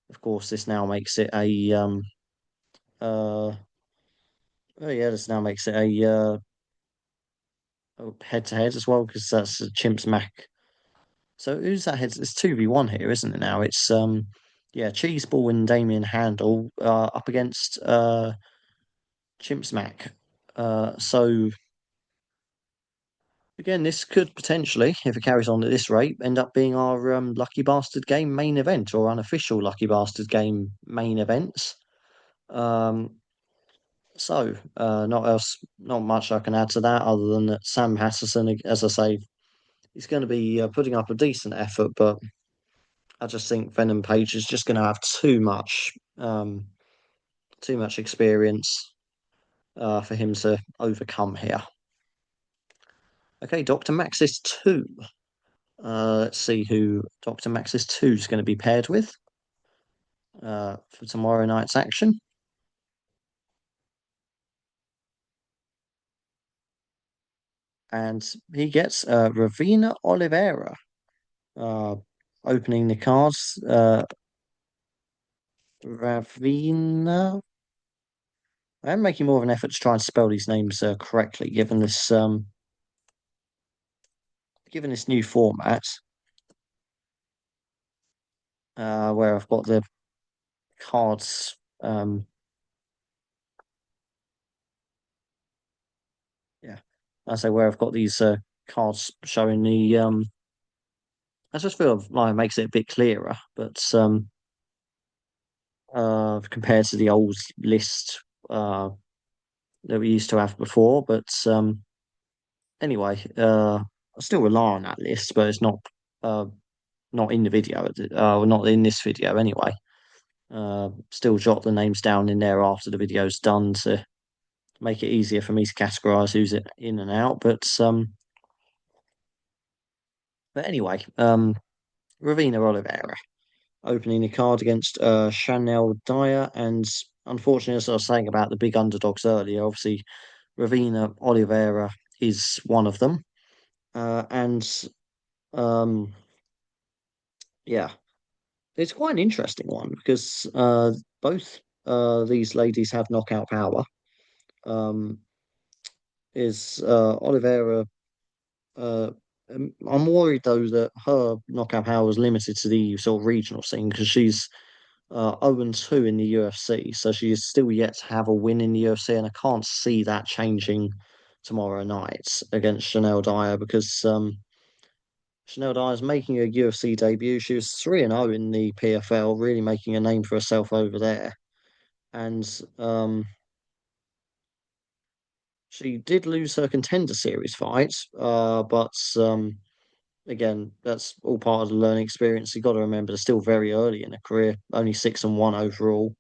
Of course, this now makes it uh oh yeah, this now makes it a head to head as well because that's a Chimps Mac. So who's that head? It's 2v1 here, isn't it now? It's yeah, Cheeseball and Damien Handel up against Chimps Mac. So again, this could potentially, if it carries on at this rate, end up being our Lucky Bastard Game main event or unofficial Lucky Bastard Game main events. Um, not much I can add to that other than that Sam Hatterson, as I say, he's going to be putting up a decent effort, but I just think Venom Page is just going to have too much experience for him to overcome here. Okay, Dr. Maxis 2. Let's see who Dr. Maxis 2 is going to be paired with for tomorrow night's action. And he gets Ravina Oliveira uh, opening the cards. Ravina. I am making more of an effort to try and spell these names correctly, given this new format, where I've got the cards. Yeah, I say where I've got these cards showing the. I just feel like it makes it a bit clearer, but compared to the old list that we used to have before. But anyway, I still rely on that list, but it's uh not in the video, not in this video anyway. Still jot the names down in there after the video's done to make it easier for me to categorize who's in and out. But anyway, Ravina Oliveira opening the card against Chanel Dyer, and unfortunately, as I was saying about the big underdogs earlier, obviously Ravina Oliveira is one of them, and um, yeah, it's quite an interesting one because both these ladies have knockout power. Um, is Oliveira I'm worried though that her knockout power is limited to the sort of regional scene because she's 0-2 in the UFC, so she is still yet to have a win in the UFC, and I can't see that changing tomorrow night against Chanel Dyer because Chanel Dyer is making a UFC debut. She was 3-0 in the PFL, really making a name for herself over there, and she did lose her contender series fight, but again, that's all part of the learning experience. You've got to remember they're still very early in a career, only 6-1 overall.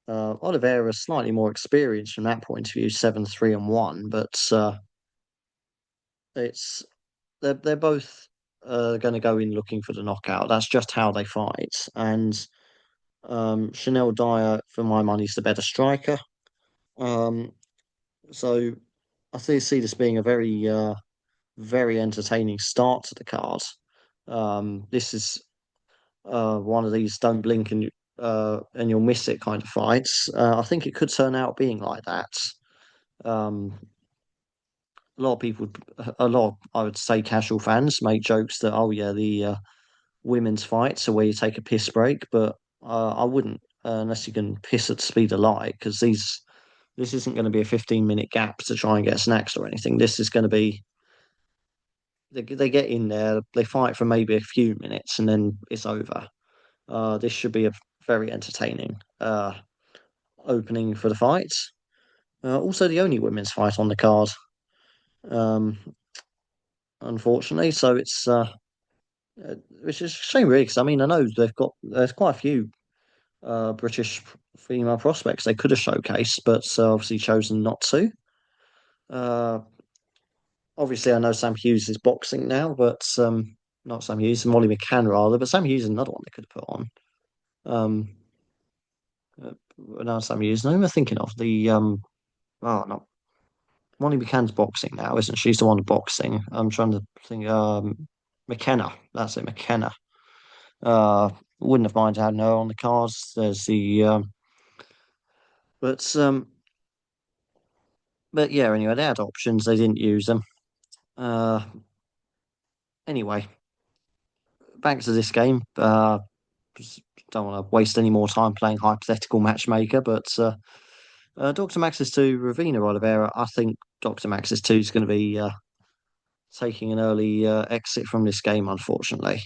Oliveira is slightly more experienced from that point of view, 7-3-1, but it's they're both going to go in looking for the knockout. That's just how they fight. And Chanel Dyer, for my money, is the better striker. Um, so I see this being a very entertaining start to the card. This is one of these don't blink and you'll miss it kind of fights. I think it could turn out being like that. Um, a lot of people, a lot of, I would say, casual fans make jokes that, oh yeah, the women's fights are where you take a piss break, but I wouldn't unless you can piss at the speed of light because this isn't going to be a 15-minute gap to try and get snacks or anything. This is going to be they get in there, they fight for maybe a few minutes, and then it's over. This should be a very entertaining opening for the fight. Also, the only women's fight on the card, um, unfortunately. So it's which is a shame, really, because I mean, I know there's quite a few British female prospects they could have showcased, but obviously chosen not to. Uh, Obviously, I know Sam Hughes is boxing now, but not Sam Hughes, Molly McCann rather. But Sam Hughes is another one they could have put on. Um, no, Sam Hughes. No, who am I thinking of? Oh no, Molly McCann's boxing now, isn't she? She's the one boxing. I'm trying to think. McKenna. That's it, McKenna. wouldn't have minded having her on the cards. There's the but but yeah. Anyway, they had options. They didn't use them. Uh, anyway, back to this game. Don't want to waste any more time playing hypothetical matchmaker, but Dr. Max's 2, Ravina Oliveira. I think Dr. Max's 2 is going to be taking an early exit from this game, unfortunately.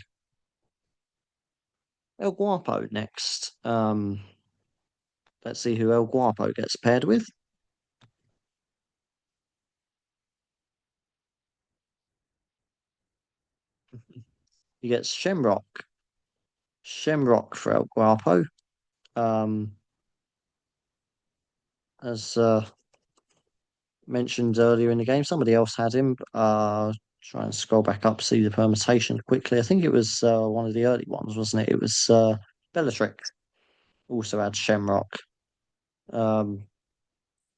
El Guapo next. Let's see who El Guapo gets paired with. He gets Shamrock. Shamrock for El Guapo. Um, as mentioned earlier in the game, somebody else had him. Try and scroll back up, see the permutation quickly. I think it was one of the early ones, wasn't it? It was Bellatrix also had Shamrock. Um,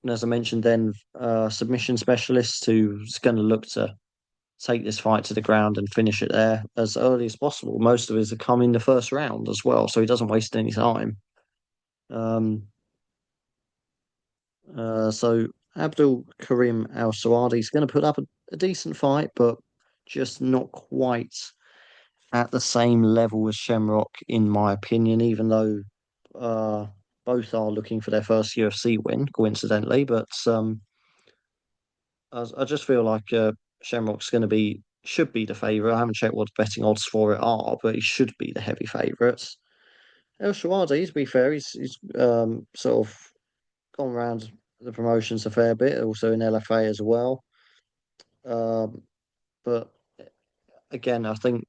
and as I mentioned, then submission specialist who's going to look to take this fight to the ground and finish it there as early as possible. Most of his have come in the first round as well, so he doesn't waste any time. Um, so Abdul Karim Al Sawadi is going to put up a decent fight, but just not quite at the same level as Shamrock, in my opinion, even though uh, both are looking for their first UFC win, coincidentally. But I just feel like Shamrock's going to be should be the favourite. I haven't checked what the betting odds for it are, but he should be the heavy favourite. El Shawadi, to be fair, he's sort of gone around the promotions a fair bit, also in LFA as well. Um, but again, I think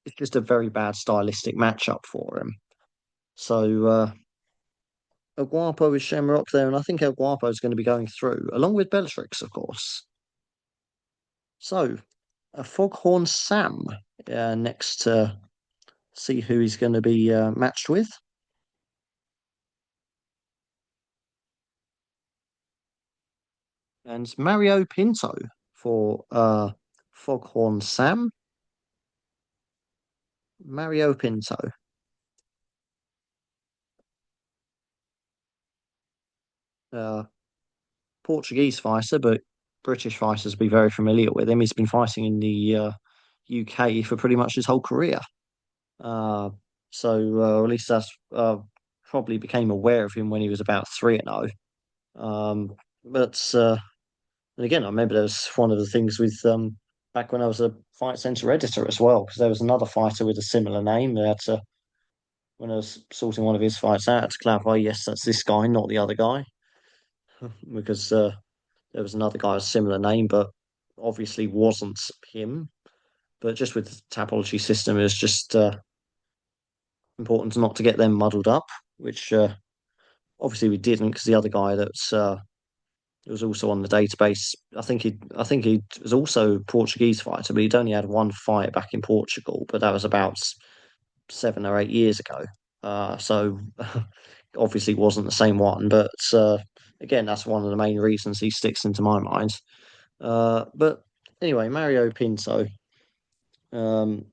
it's just a very bad stylistic matchup for him. So El Guapo is Shamrock there, and I think El Guapo is going to be going through, along with Bellatrix, of course. So a Foghorn Sam next to see who he's going to be matched with. And Mario Pinto for Foghorn Sam. Mario Pinto. Uh, Portuguese fighter, but British fighters will be very familiar with him. He's been fighting in the UK for pretty much his whole career. Uh, at least that's probably became aware of him when he was about 3-0. But and again, I remember there was one of the things with back when I was a Fight Center editor as well, because there was another fighter with a similar name. They had to, when I was sorting one of his fights out, I had to clarify, yes, that's this guy, not the other guy, because there was another guy with a similar name, but obviously wasn't him. But just with the Tapology system, it's just important not to get them muddled up, which obviously we didn't, because the other guy that's was also on the database. I think he was also a Portuguese fighter, but he'd only had one fight back in Portugal, but that was about 7 or 8 years ago. So obviously wasn't the same one, but again, that's one of the main reasons he sticks into my mind. But anyway, Mario Pinto, um,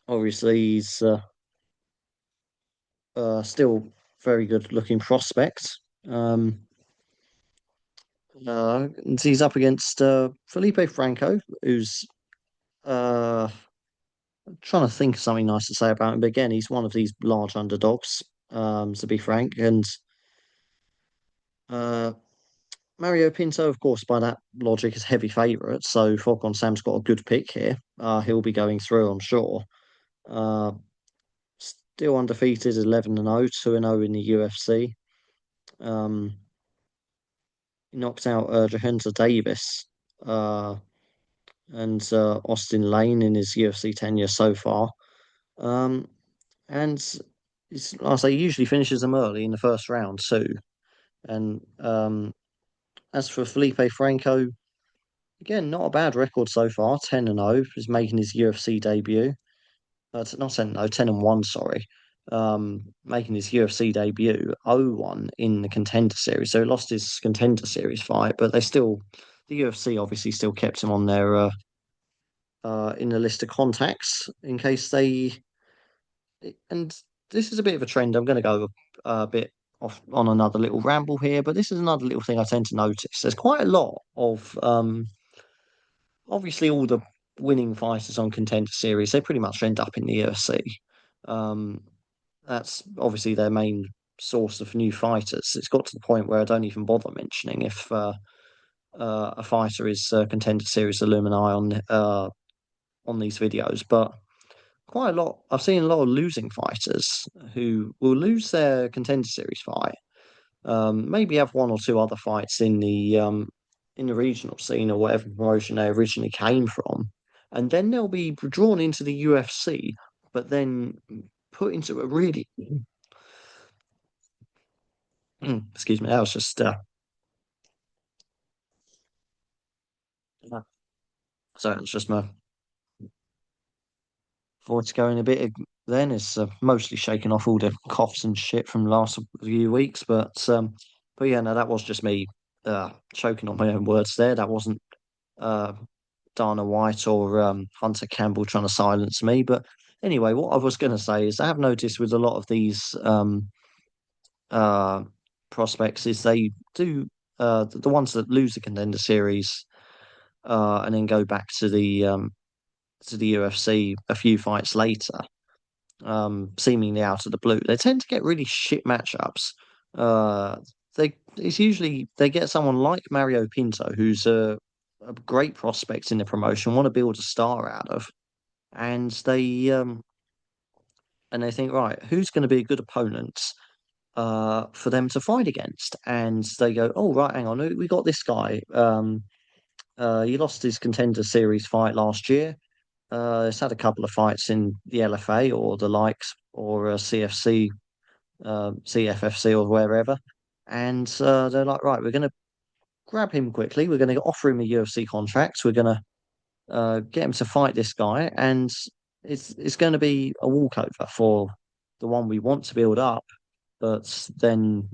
obviously he's still very good looking prospect. Um, and he's up against Felipe Franco, who's uh, trying to think of something nice to say about him. But again, he's one of these large underdogs, to be frank. And uh, Mario Pinto, of course, by that logic, is heavy favourite. So Falcon Sam's got a good pick here. He'll be going through, I'm sure. Uh, Still undefeated, 11-0, 2-0 in the UFC. Um, he knocked out Jahinta Davis and Austin Lane in his UFC tenure so far. Um, and like I say, he usually finishes them early in the first round too. And as for Felipe Franco, again, not a bad record so far. 10-0 is making his UFC debut. Not 10-0, 10-1, sorry. Making his UFC debut, 0-1 in the Contender Series. So he lost his Contender Series fight, but the UFC obviously still kept him on their in the list of contacts in case they and this is a bit of a trend. I'm going to go a bit off on another little ramble here, but this is another little thing I tend to notice. There's quite a lot of obviously all the winning fighters on Contender Series. They pretty much end up in the UFC. Um, that's obviously their main source of new fighters. It's got to the point where I don't even bother mentioning if a fighter is Contender Series alumni on these videos, but quite a lot. I've seen a lot of losing fighters who will lose their Contender Series fight, maybe have one or two other fights in the regional scene or whatever promotion they originally came from, and then they'll be drawn into the UFC, but then put into a really excuse me, that was just sorry, it's just my voice going a bit. Then it's mostly shaking off all the coughs and shit from the last few weeks, but yeah, no, that was just me choking on my own words there. That wasn't uh Dana White or Hunter Campbell trying to silence me. But anyway, what I was going to say is I have noticed with a lot of these uh, prospects is they do the ones that lose the contender series and then go back to the UFC a few fights later, seemingly out of the blue. They tend to get really shit matchups. Uh, it's usually they get someone like Mario Pinto, who's a great prospect in the promotion, want to build a star out of, and they think, right, who's going to be a good opponent for them to fight against? And they go, oh right, hang on, we got this guy. He lost his contender series fight last year. He's had a couple of fights in the LFA or the likes or CFC, CFFC or wherever. And they're like, right, we're going to grab him quickly. We're going to offer him a UFC contract. We're going to get him to fight this guy, and it's going to be a walkover for the one we want to build up. But then,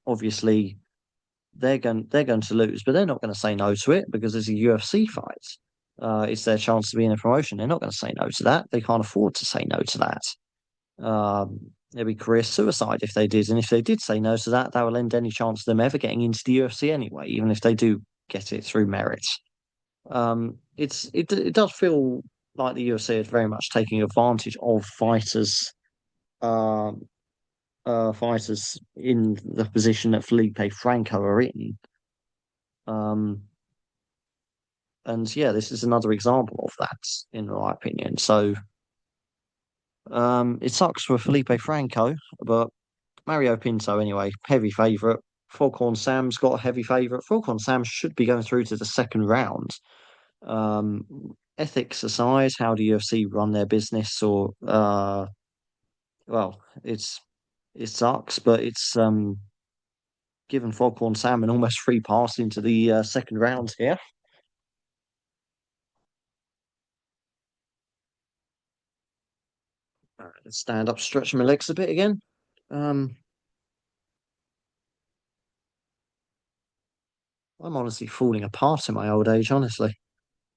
obviously, they're going to lose, but they're not going to say no to it because it's a UFC fight. It's their chance to be in a promotion. They're not going to say no to that. They can't afford to say no to that. It'd be career suicide if they did, and if they did say no to that, that will end any chance of them ever getting into the UFC anyway, even if they do get it through merit. It does feel like the UFC is very much taking advantage of um, fighters in the position that Felipe Franco are in. Um, and yeah, this is another example of that, in my opinion. So it sucks for Felipe Franco, but Mario Pinto anyway, heavy favourite. Foghorn Sam's got a heavy favourite. Foghorn Sam should be going through to the second round. Um, Ethics aside, how do UFC run their business? Or well, it sucks, but it's given Foghorn Sam an almost free pass into the second round here. Stand up, stretch my legs a bit again. Um, I'm honestly falling apart in my old age. Honestly,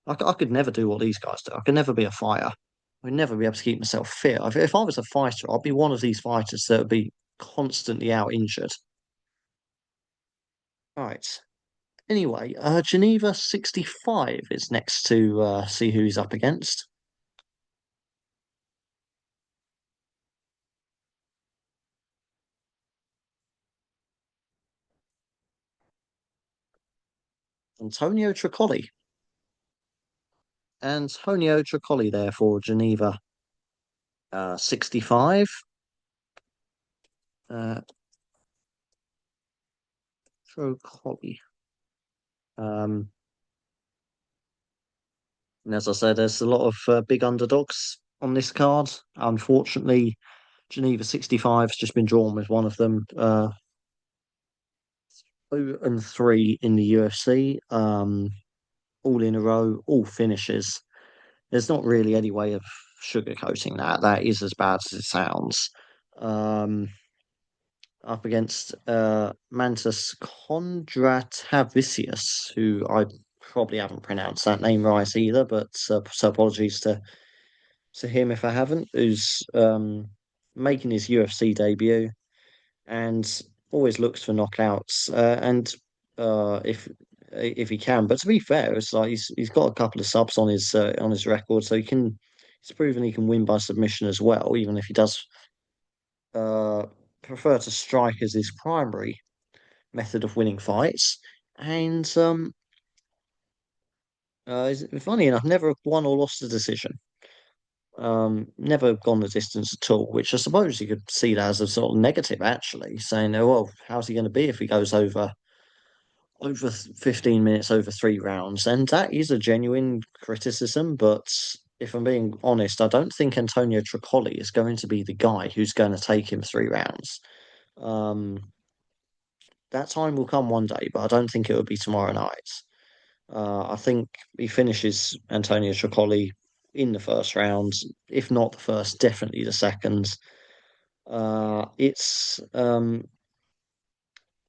I could never do what these guys do. I could never be a fighter. I'd never be able to keep myself fit. If I was a fighter, I'd be one of these fighters that would be constantly out injured. Right. Anyway, Geneva 65 is next to see who he's up against. Antonio Tricoli. Antonio Tricoli there for Geneva 65. Uh, Tricoli. Um, and as I said, there's a lot of big underdogs on this card. Unfortunately, Geneva 65 has just been drawn with one of them. 2 and 3 in the UFC. All in a row, all finishes. There's not really any way of sugarcoating that. That is as bad as it sounds. Um, Up against Mantis Kondratavicius, who I probably haven't pronounced that name right either, but so apologies to him if I haven't. Who's making his UFC debut, and always looks for knockouts. And if he can, but to be fair, it's like he's got a couple of subs on his record, so he can. He's proven he can win by submission as well, even if he does uh, prefer to strike as his primary method of winning fights. And funny enough, never won or lost a decision. Never gone the distance at all, which I suppose you could see that as a sort of negative, actually, saying, "Oh, well, how's he going to be if he goes over 15 minutes over 3 rounds?" And that is a genuine criticism, but if I'm being honest, I don't think Antonio Tricoli is going to be the guy who's going to take him 3 rounds. Um, that time will come one day, but I don't think it will be tomorrow night. I think he finishes Antonio Tricoli in the first round, if not the first, definitely the second. It's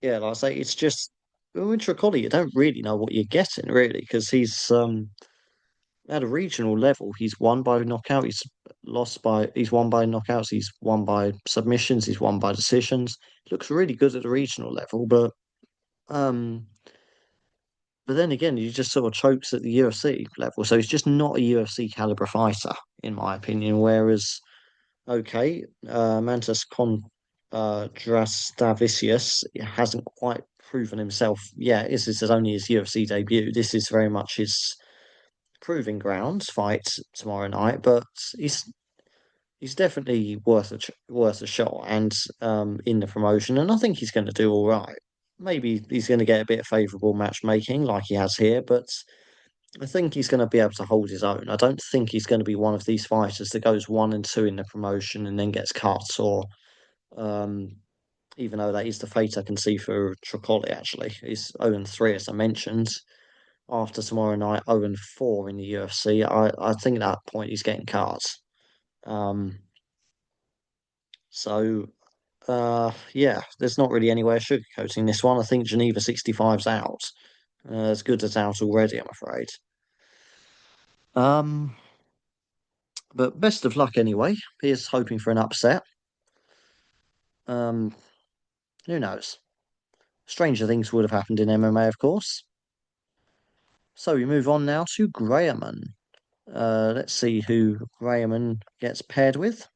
yeah, like I say, it's just with Tricoli, you don't really know what you're getting really because he's at a regional level. He's won by knockout. He's won by knockouts. He's won by submissions. He's won by decisions. He looks really good at the regional level, um, but then again, he just sort of chokes at the UFC level. So he's just not a UFC caliber fighter, in my opinion. Whereas, okay, Mantas Drastavicius hasn't quite proven himself yet. This is only his UFC debut. This is very much his proving grounds fight tomorrow night, but he's definitely worth a shot and in the promotion, and I think he's going to do all right. Maybe he's going to get a bit of favourable matchmaking like he has here, but I think he's going to be able to hold his own. I don't think he's going to be one of these fighters that goes 1-2 in the promotion and then gets cut, or um, even though that is the fate I can see for Tricoli. Actually, he's 0-3 as I mentioned. After tomorrow night, 0-4 in the UFC. I think at that point he's getting cut. Um, so yeah, there's not really any way of sugarcoating this one. I think Geneva 65's out. As good as out already, I'm afraid. Um, but best of luck anyway. Here's hoping for an upset. Um, who knows? Stranger things would have happened in MMA, of course. So we move on now to Grahamon. Let's see who Grahamon gets paired with.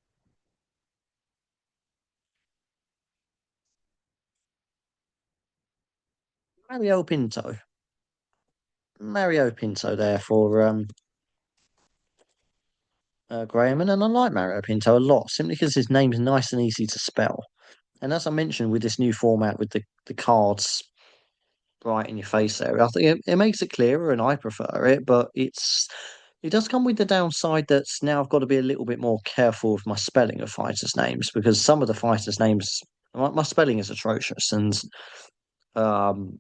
Mario Pinto. Mario Pinto there for Grahamon, and I like Mario Pinto a lot simply because his name's nice and easy to spell. And as I mentioned, with this new format with the cards right in your face there, I think it makes it clearer, and I prefer it. But it does come with the downside that now I've got to be a little bit more careful with my spelling of fighters' names because some of the fighters' names, my spelling is atrocious, and um,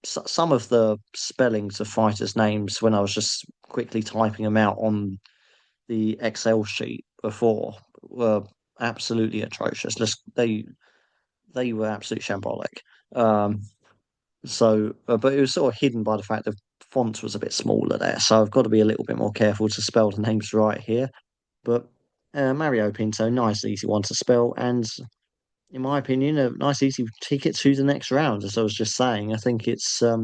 some of the spellings of fighters' names when I was just quickly typing them out on the Excel sheet before were absolutely atrocious. They were absolutely shambolic. Um, but it was sort of hidden by the fact the font was a bit smaller there. So I've got to be a little bit more careful to spell the names right here. But Mario Pinto, nice, easy one to spell. And in my opinion, a nice, easy ticket to the next round. As I was just saying, I think it's a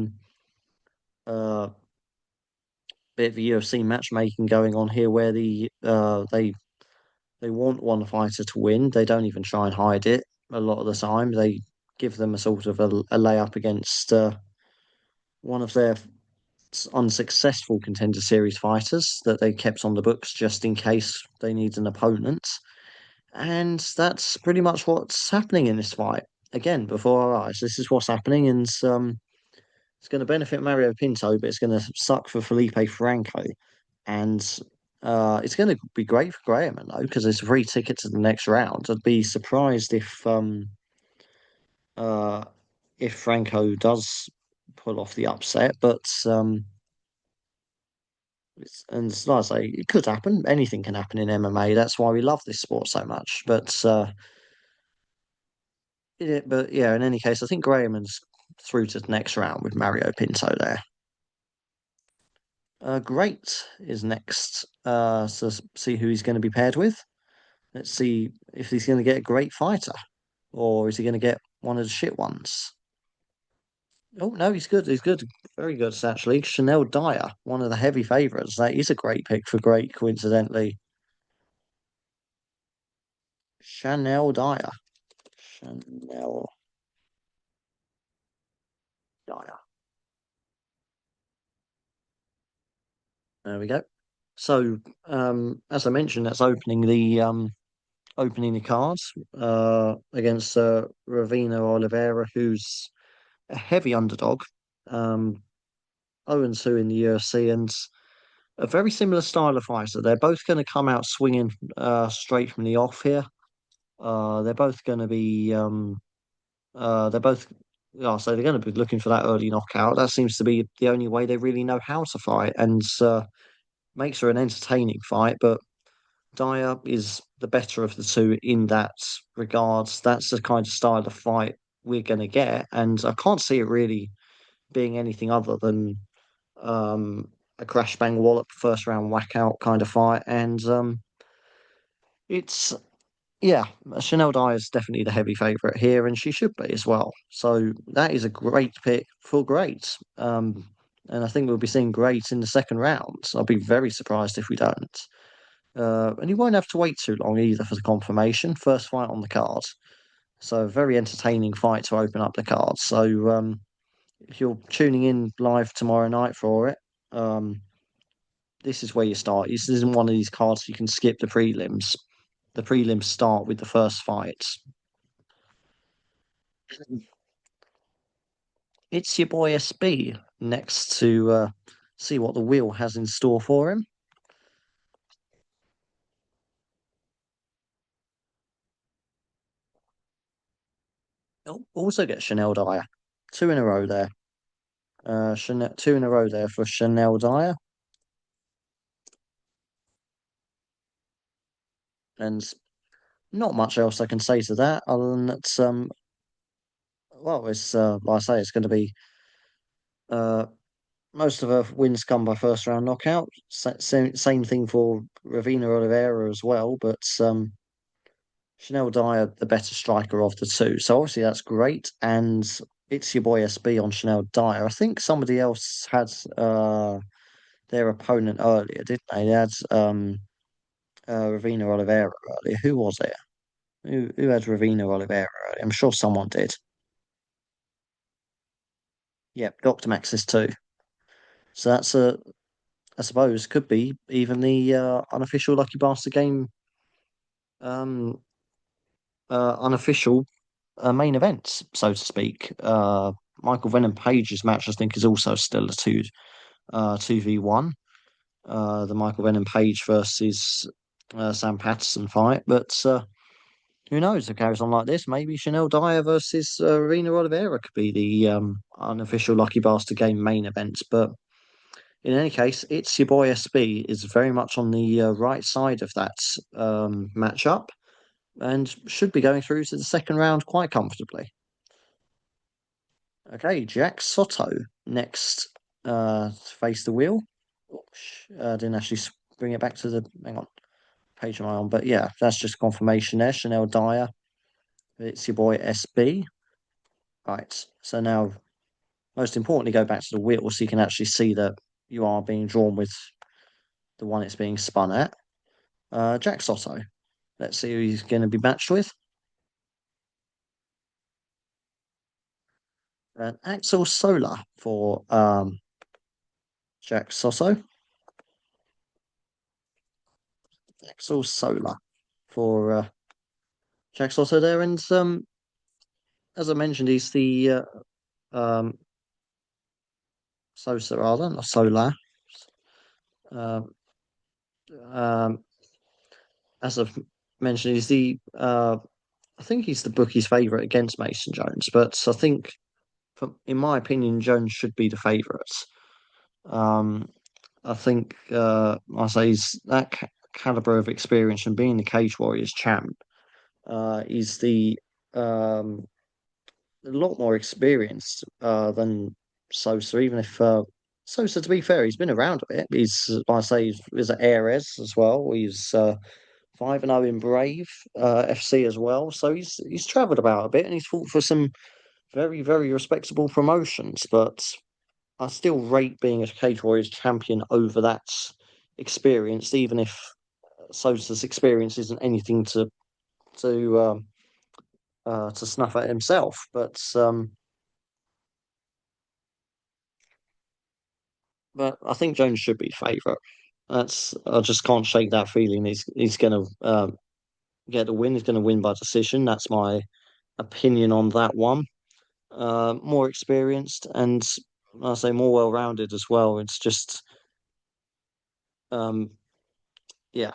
bit of a UFC matchmaking going on here where they want one fighter to win. They don't even try and hide it a lot of the time. They give them a sort of a layup against one of their unsuccessful contender series fighters that they kept on the books just in case they need an opponent. And that's pretty much what's happening in this fight. Again, before our eyes, this is what's happening, and it's going to benefit Mario Pinto, but it's going to suck for Felipe Franco. And it's going to be great for Graham, though, because it's a free ticket to the next round. I'd be surprised uh, if Franco does pull off the upset, but and like I say, it could happen. Anything can happen in MMA. That's why we love this sport so much. But yeah, in any case, I think Graham's through to the next round with Mario Pinto there. Great is next. So see who he's going to be paired with. Let's see if he's going to get a great fighter or is he going to get one of the shit ones? Oh no, he's good. He's good. Very good, actually. Chanel Dyer, one of the heavy favourites. That is a great pick for great, coincidentally. Chanel Dyer. Chanel Dyer. There we go. So, as I mentioned, that's opening the cards against Ravina Oliveira, who's a heavy underdog, um, 0-2 in the UFC, and a very similar style of fighter. They're both going to come out swinging straight from the off here. They're both going to be they're both yeah, so they're going to be looking for that early knockout. That seems to be the only way they really know how to fight, and makes for an entertaining fight. But Dyer is the better of the two in that regards. That's the kind of style of fight we're going to get, and I can't see it really being anything other than um, a crash bang wallop first round whack out kind of fight. And it's yeah, Chanel Dye is definitely the heavy favourite here, and she should be as well. So that is a great pick for great. And I think we'll be seeing great in the second round. I'll be very surprised if we don't. And you won't have to wait too long either for the confirmation. First fight on the card. So a very entertaining fight to open up the card. So if you're tuning in live tomorrow night for it, um, this is where you start. This isn't one of these cards you can skip the prelims. The prelims start with the first fight. It's your boy SB next to see what the wheel has in store for him. Oh, also get Chanel Dyer. Two in a row there. Chanel, two in a row there for Chanel Dyer. And not much else I can say to that other than that, well, it's like I say, it's going to be uh, most of her wins come by first round knockout. Same thing for Ravina Oliveira as well, but Chanel Dyer, the better striker of the two. So obviously that's great. And it's your boy SB on Chanel Dyer. I think somebody else had their opponent earlier, didn't they? They had Ravina Oliveira earlier. Who was it? Who had Ravina Oliveira earlier? I'm sure someone did. Yep, Dr. Max is too. So that's a, I suppose, could be even the unofficial Lucky Bastard game, um, unofficial main event, so to speak. Michael Venom Page's match, I think, is also still a 2v1. The Michael Venom Page versus Sam Patterson fight, but who knows? If it carries on like this, maybe Chanel Dyer versus Rena Oliveira could be the unofficial Lucky Bastard game main event. But in any case, it's your boy SB is very much on the right side of that matchup and should be going through to the second round quite comfortably. Okay, Jack Soto next to face the wheel. Didn't actually bring it back to the hang on page am I on, but yeah, that's just confirmation there. Chanel Dyer, it's your boy SB. Right, so now most importantly, go back to the wheel so you can actually see that you are being drawn with the one it's being spun at. Jack Soto. Let's see who he's going to be matched with. Axel Solar for Jack Soto. Axel Solar for Jack Soto there. And as I mentioned, he's the um, Sosa rather, not Solar. Um, um, as I've mentioned, he's the I think he's the bookie's favourite against Mason Jones, but I think, in my opinion, Jones should be the favourite. Um, I think I say he's that caliber of experience and being the Cage Warriors champ. Is the a lot more experienced than Sosa. Even if Sosa, to be fair, he's been around a bit. He's, like I say, he's at Ares as well. He's 5-0 in Brave FC as well. So he's travelled about a bit and he's fought for some very, very respectable promotions. But I still rate being a Cage Warriors champion over that experience, even if Sosa's experience isn't anything to snuff at himself. But I think Jones should be favourite. That's I just can't shake that feeling. He's going to get the win. He's going to win by decision. That's my opinion on that one. More experienced and I say more well-rounded as well. It's just um, yeah.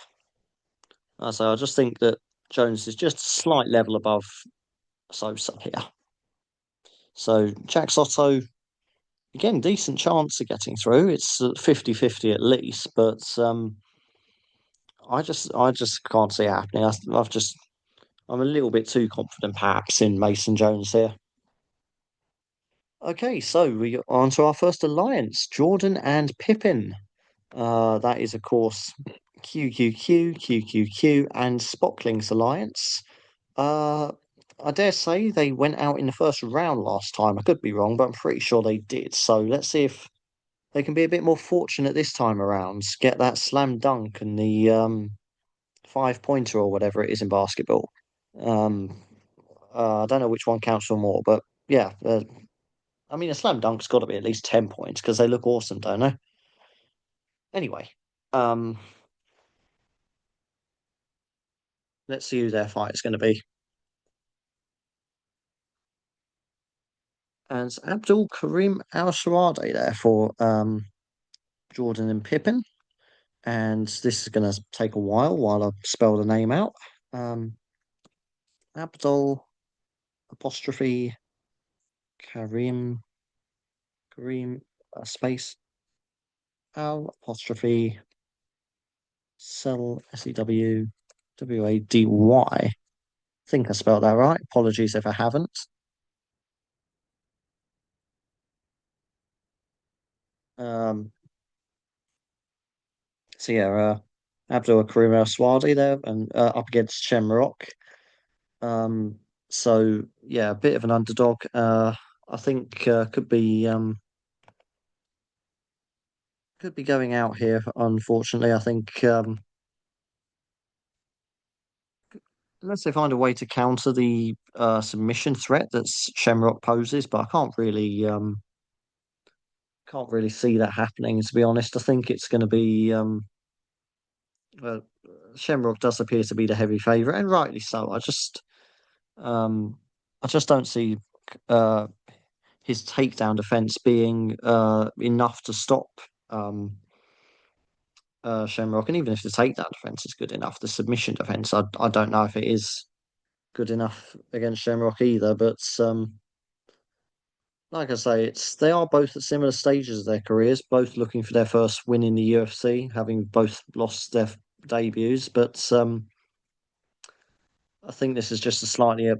I just think that Jones is just a slight level above Sosa here. So Jack Soto again, decent chance of getting through. It's 50-50 at least, but I just can't see it happening. I'm a little bit too confident perhaps in Mason Jones here. Okay, so we on to our first alliance, Jordan and Pippin. That is of course QQQ, and Spotling's alliance. Uh, I dare say they went out in the first round last time. I could be wrong, but I'm pretty sure they did. So let's see if they can be a bit more fortunate this time around. Get that slam dunk and the 5-pointer or whatever it is in basketball. Um, I don't know which one counts for more, but yeah, I mean a slam dunk's got to be at least 10 points because they look awesome, don't they? Anyway, um, let's see who their fight is going to be. And it's Abdul Karim Al Sawade there for Jordan and Pippin. And this is going to take a while I spell the name out. Um, Abdul apostrophe Kareem space Al apostrophe Cell Sewady. Think I spelled that right. Apologies if I haven't. Um, so yeah, Abdul Karim Al Swadi there and up against Shamrock. Um, so yeah, a bit of an underdog. I think could be going out here. Unfortunately, I think unless they find a way to counter the submission threat that Shamrock poses, but I can't really see that happening. To be honest, I think it's going to be uh, Shamrock does appear to be the heavy favourite, and rightly so. Um, I just don't see uh, his takedown defense being enough to stop um, Shamrock. And even if the takedown defense is good enough, the submission defense, I don't know if it is good enough against Shamrock either. But like I say, they are both at similar stages of their careers, both looking for their first win in the UFC, having both lost their debuts. But I think this is just a slightly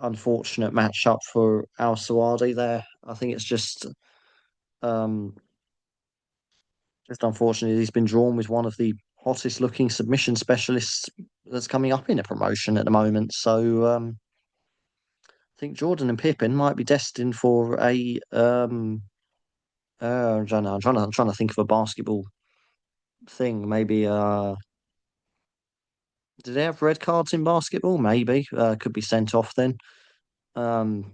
unfortunate matchup for Al Sawadi there. I think it's um, just unfortunate he's been drawn with one of the hottest looking submission specialists that's coming up in a promotion at the moment. So I think Jordan and Pippin might be destined for a I don't know, I'm trying to think of a basketball thing. Maybe do they have red cards in basketball? Maybe. Could be sent off then. Um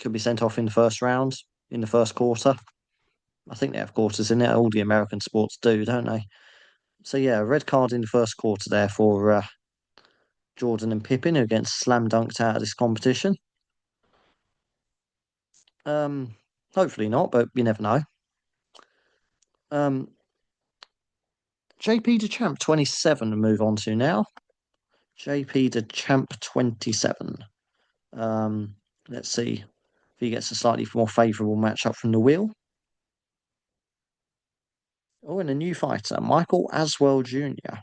could be sent off in the first round, in the first quarter. I think they have quarters in it. All the American sports do, don't they? So yeah, red card in the first quarter there for Jordan and Pippin, who against slam dunked out of this competition. Um, Hopefully not, but you never know. Um, JP Champ 27 to move on to now. JP Champ 27. Um, let's see if he gets a slightly more favourable matchup from the wheel. Oh, and a new fighter, Michael Aswell Jr.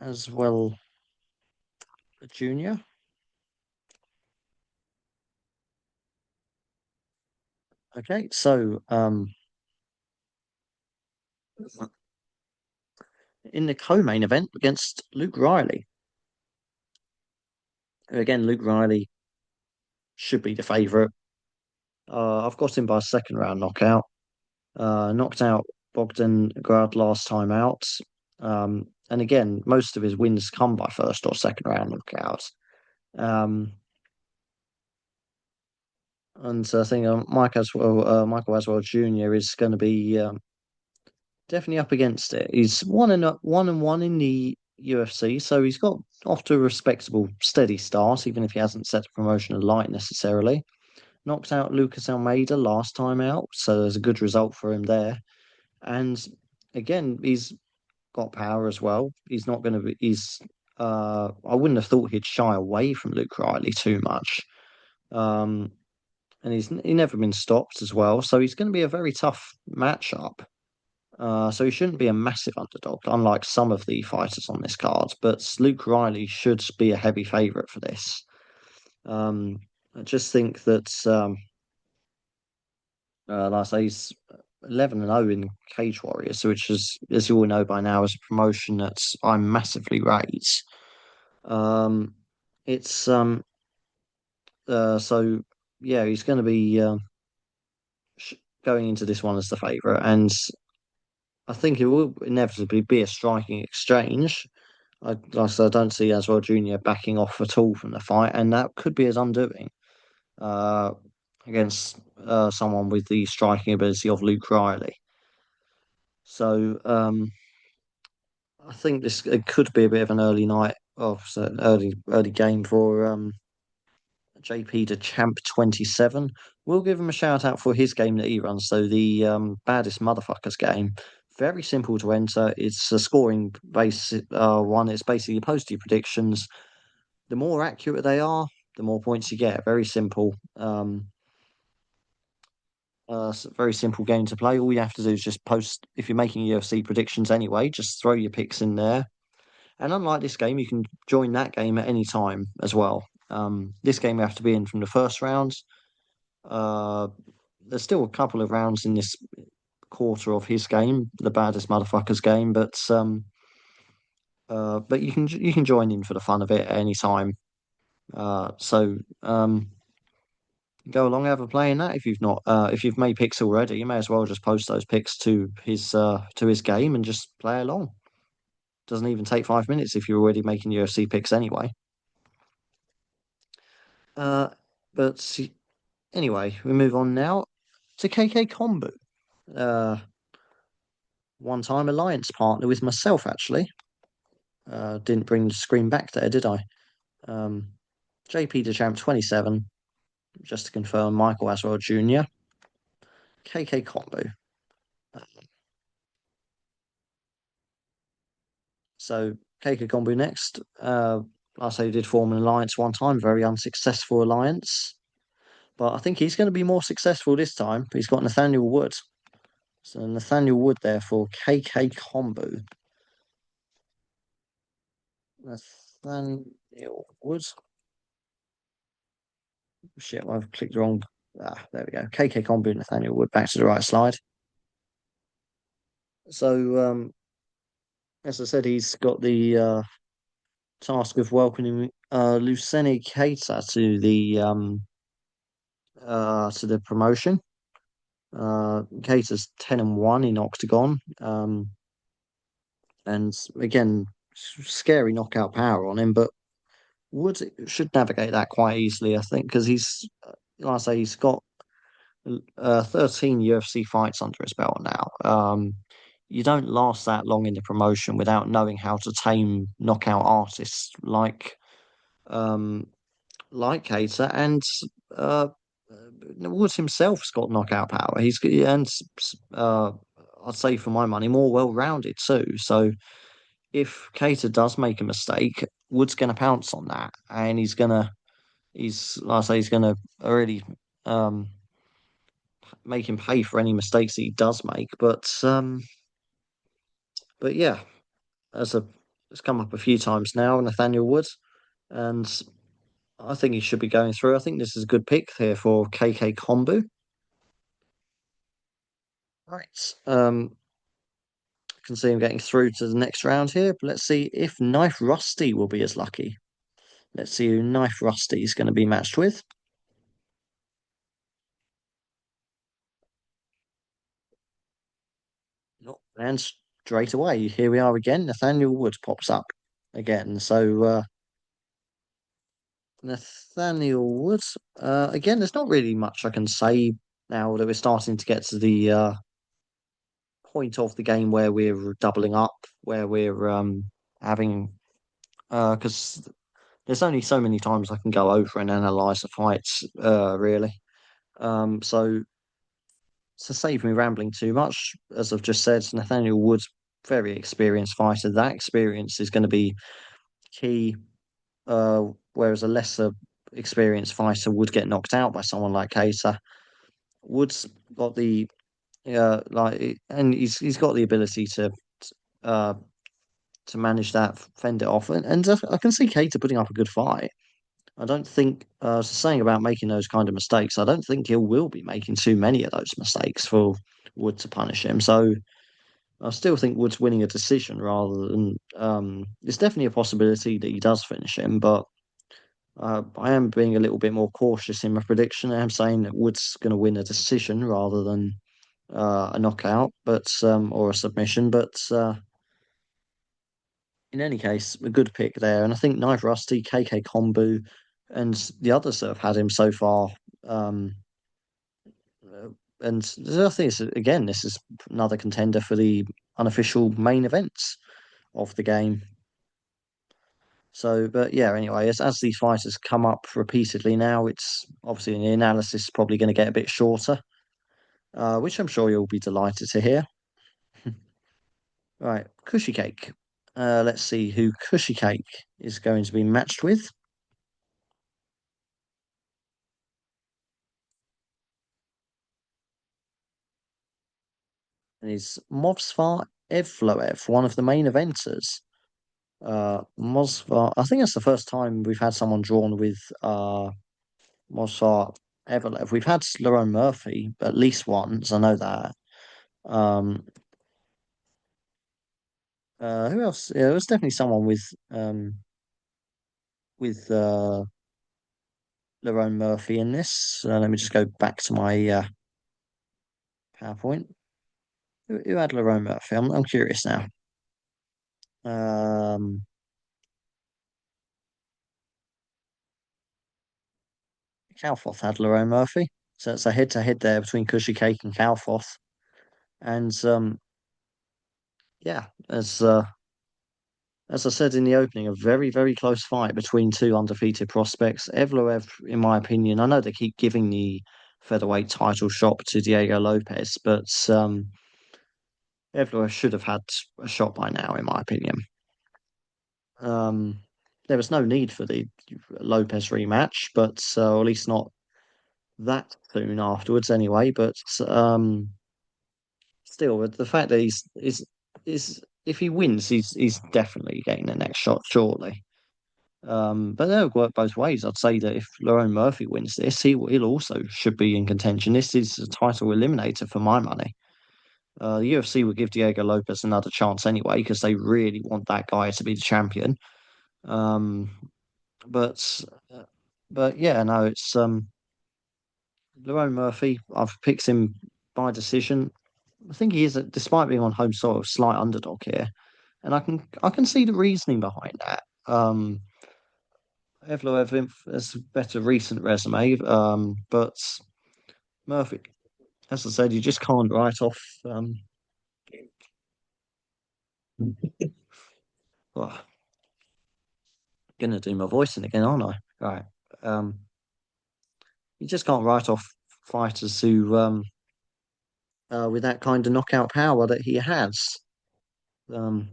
Aswell Jr. Okay, so in the co-main event against Luke Riley. Again, Luke Riley should be the favourite. I've got him by a second round knockout. Knocked out Bogdan Grad last time out. And again, most of his wins come by first or second round knockouts. Um, and I think Michael Aswell Jr. is going to be definitely up against it. He's one in the UFC, so he's got off to a respectable, steady start, even if he hasn't set the promotion alight necessarily. Knocked out Lucas Almeida last time out, so there's a good result for him there. And again, he's got power as well. He's not going to be. I wouldn't have thought he'd shy away from Luke Riley too much. Um, and he never been stopped as well, so he's going to be a very tough matchup. So he shouldn't be a massive underdog, unlike some of the fighters on this card. But Luke Riley should be a heavy favourite for this. I just think that, like I say, he's 11-0 in Cage Warriors, which is, as you all know by now, is a promotion that I massively rate. Um, it's so yeah, he's going to be going into this one as the favourite, and I think it will inevitably be a striking exchange. Like I said, I don't see Aswell Jr. backing off at all from the fight, and that could be his undoing uh, against someone with the striking ability of Luke Riley. So I think this it could be a bit of an early night, so early game for JP to Champ 27. We'll give him a shout out for his game that he runs. So the baddest motherfuckers game. Very simple to enter. It's a scoring base one. It's basically post your predictions. The more accurate they are, the more points you get. Very simple. Very simple game to play. All you have to do is just post. If you're making UFC predictions anyway, just throw your picks in there. And unlike this game, you can join that game at any time as well. This game you have to be in from the first round. Uh, there's still a couple of rounds in this quarter of his game, the baddest motherfuckers game, but you can join in for the fun of it at any time. So go along, have a play in that. If you've not, if you've made picks already, you may as well just post those picks to his game and just play along. Doesn't even take 5 minutes if you're already making UFC picks anyway. But anyway, we move on now to KK Kombu. Uh, One-time alliance partner with myself, actually. Didn't bring the screen back there, did I? Um, JP DeChamp 27, just to confirm, Michael Aswell Jr., KK Kombu. So KK Kombu next. I say he did form an alliance one time, very unsuccessful alliance. But I think he's going to be more successful this time. He's got Nathaniel Wood. So Nathaniel Wood there for KK Kombu. Nathaniel Wood. Shit, I've clicked the wrong. There we go. KK Kombu, Nathaniel Wood, back to the right slide. So, as I said, he's got the task of welcoming Luceni Keita to the promotion. Keita's 10-1 in Octagon. And again, scary knockout power on him, but Wood should navigate that quite easily, I think, because like I say, he's got 13 UFC fights under his belt now. You don't last that long in the promotion without knowing how to tame knockout artists um, like Cater, and uh, Woods himself's got knockout power. Uh, I'd say for my money, more well-rounded too. So if Cater does make a mistake, Wood's going to pounce on that, and he's like I say, he's going to really make him pay for any mistakes that he does make. But yeah, as a it's come up a few times now, Nathaniel Wood, and I think he should be going through. I think this is a good pick here for KK Kombu. Right. can see him getting through to the next round here. But let's see if Knife Rusty will be as lucky. Let's see who Knife Rusty is going to be matched with. And straight away, here we are again. Nathaniel Wood pops up again. So Nathaniel Wood, again, there's not really much I can say now that we're starting to get to the point of the game where we're doubling up, where we're having because there's only so many times I can go over and analyze the fights, really. So to save me rambling too much, as I've just said, Nathaniel Wood's very experienced fighter. That experience is going to be key, whereas a lesser experienced fighter would get knocked out by someone like Cater. Wood's got the and he's got the ability uh to manage that, fend it off, and I can see Cater putting up a good fight. I don't think, saying about making those kind of mistakes, I don't think he will be making too many of those mistakes for Wood to punish him. So I still think Wood's winning a decision rather than. It's definitely a possibility that he does finish him, but I am being a little bit more cautious in my prediction. I'm saying that Wood's going to win a decision rather than a knockout, but or a submission. But in any case, a good pick there. And I think Knife Rusty, KK Kombu, and the others that have had him so far. Um, and I think again, this is another contender for the unofficial main events of the game. So, but yeah, anyway, as these fighters come up repeatedly now, it's obviously the analysis is probably going to get a bit shorter, which I'm sure you'll be delighted to hear. Right, Cushy Cake. Let's see who Cushy Cake is going to be matched with. And it's Movsar Evloev, one of the main eventers. Mosvar, I think it's the first time we've had someone drawn with Mosvar Evloev. We've had Lerone Murphy at least once, I know that. Um, who else? Yeah, it was definitely someone with Lerone Murphy in this. Let me just go back to my PowerPoint. Who had Lerone Murphy? I'm curious now. Um, Calfoth had Lerone Murphy. So it's a head-to-head there between Cushy Cake and Calfoth. And yeah, as I said in the opening, a very, very close fight between two undefeated prospects. Evloev, in my opinion, I know they keep giving the featherweight title shot to Diego Lopez, but Evloev should have had a shot by now, in my opinion. Um, there was no need for the Lopez rematch, but or at least not that soon afterwards, anyway. But still, with the fact that is if he wins, he's definitely getting the next shot, surely. But that'll work both ways. I'd say that if Lerone Murphy wins this, he'll also should be in contention. This is a title eliminator for my money. The UFC will give Diego Lopez another chance anyway because they really want that guy to be the champion. Um, but but yeah, no, it's Lerone Murphy. I've picked him by decision. I think he is, despite being on home soil, a slight underdog here, and I can see the reasoning behind that. Evloev has a better recent resume, but Murphy, as I said, you just can't write off. Well, gonna do my voicing again, aren't I? Right. Um, you just can't write off fighters who, with that kind of knockout power that he has. Um,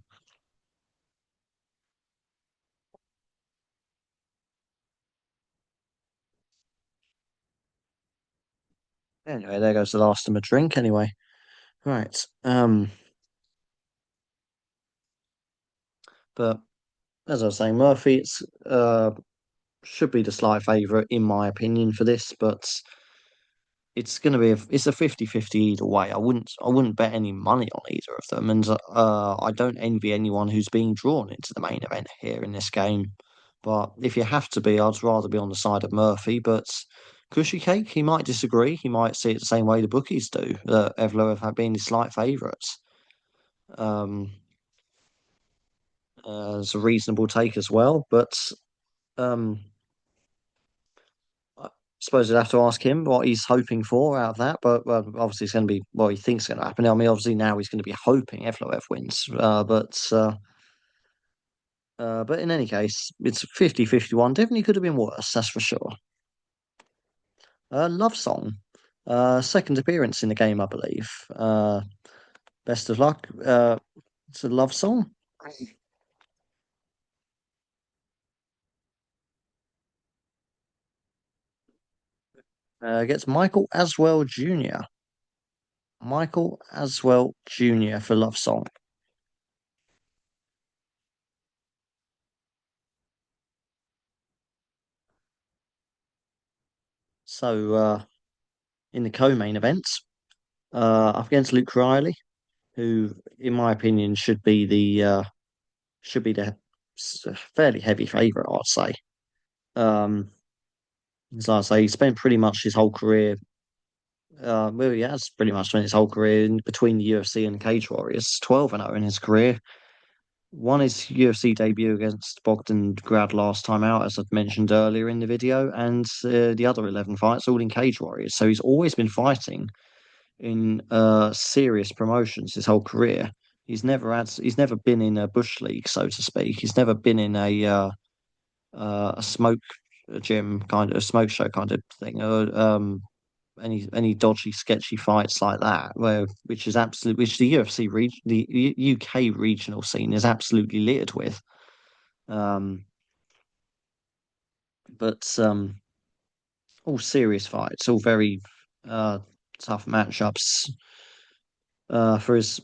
anyway, there goes the last of my drink. Anyway, right. But as I was saying, Murphy, it's should be the slight favourite in my opinion for this, but it's a 50-50 either way. I wouldn't bet any money on either of them, and I don't envy anyone who's being drawn into the main event here in this game. But if you have to be, I'd rather be on the side of Murphy. But Cushy Cake, he might disagree. He might see it the same way the bookies do. That Evloev have been the slight favourites. Um, it's a reasonable take as well, but um, I suppose I'd have to ask him what he's hoping for out of that. But well, obviously, it's going to be what he thinks is going to happen. I mean, obviously now he's going to be hoping Evloev wins. But in any case, it's 50-51. Definitely could have been worse, that's for sure. Love Song. Second appearance in the game, I believe. Best of luck. It's a love song. Gets Michael Aswell Jr. Michael Aswell Jr. for Love Song. So in the co-main events, up against Luke Riley, who, in my opinion, should be the fairly heavy favourite, I'd say. Um, as I say, he spent pretty much his whole career. Well, he has pretty much spent his whole career in between the UFC and Cage Warriors. 12-0 in his career. Won his UFC debut against Bogdan Grad last time out, as I've mentioned earlier in the video, and the other 11 fights all in Cage Warriors. So he's always been fighting in serious promotions his whole career. He's never been in a bush league, so to speak. He's never been in a smoke gym kind of a smoke show kind of thing, or any dodgy, sketchy fights like that, which the UFC the UK regional scene is absolutely littered with. Um, but all serious fights, all very uh tough matchups for his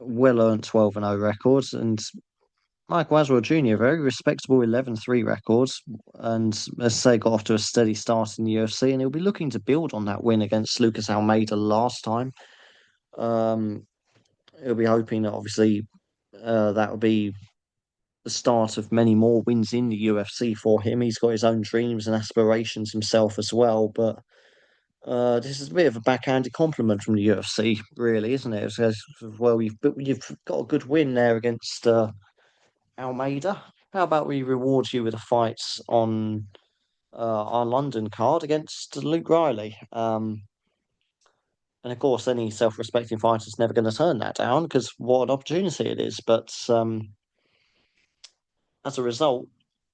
well-earned 12-0 records, and Mike Waswell Jr., very respectable 11-3 records, and as I say, got off to a steady start in the UFC, and he'll be looking to build on that win against Lucas Almeida last time. Um, he'll be hoping that obviously that will be the start of many more wins in the UFC for him. He's got his own dreams and aspirations himself as well, but this is a bit of a backhanded compliment from the UFC, really, isn't it? It says, well, you've got a good win there against Almeida. How about we reward you with a fight on our London card against Luke Riley? And of course, any self-respecting fighter's never going to turn that down because what an opportunity it is. But as a result,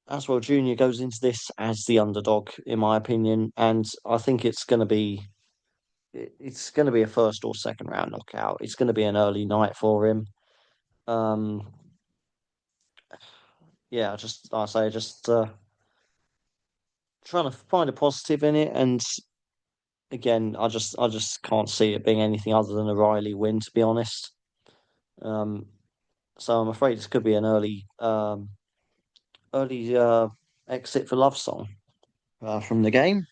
Aswell Jr. goes into this as the underdog, in my opinion, and I think it's going to be a first or second round knockout. It's going to be an early night for him. Um, yeah, just trying to find a positive in it, and again, I just can't see it being anything other than a Riley win, to be honest. Um, so I'm afraid this could be an early exit for Love Song from the game.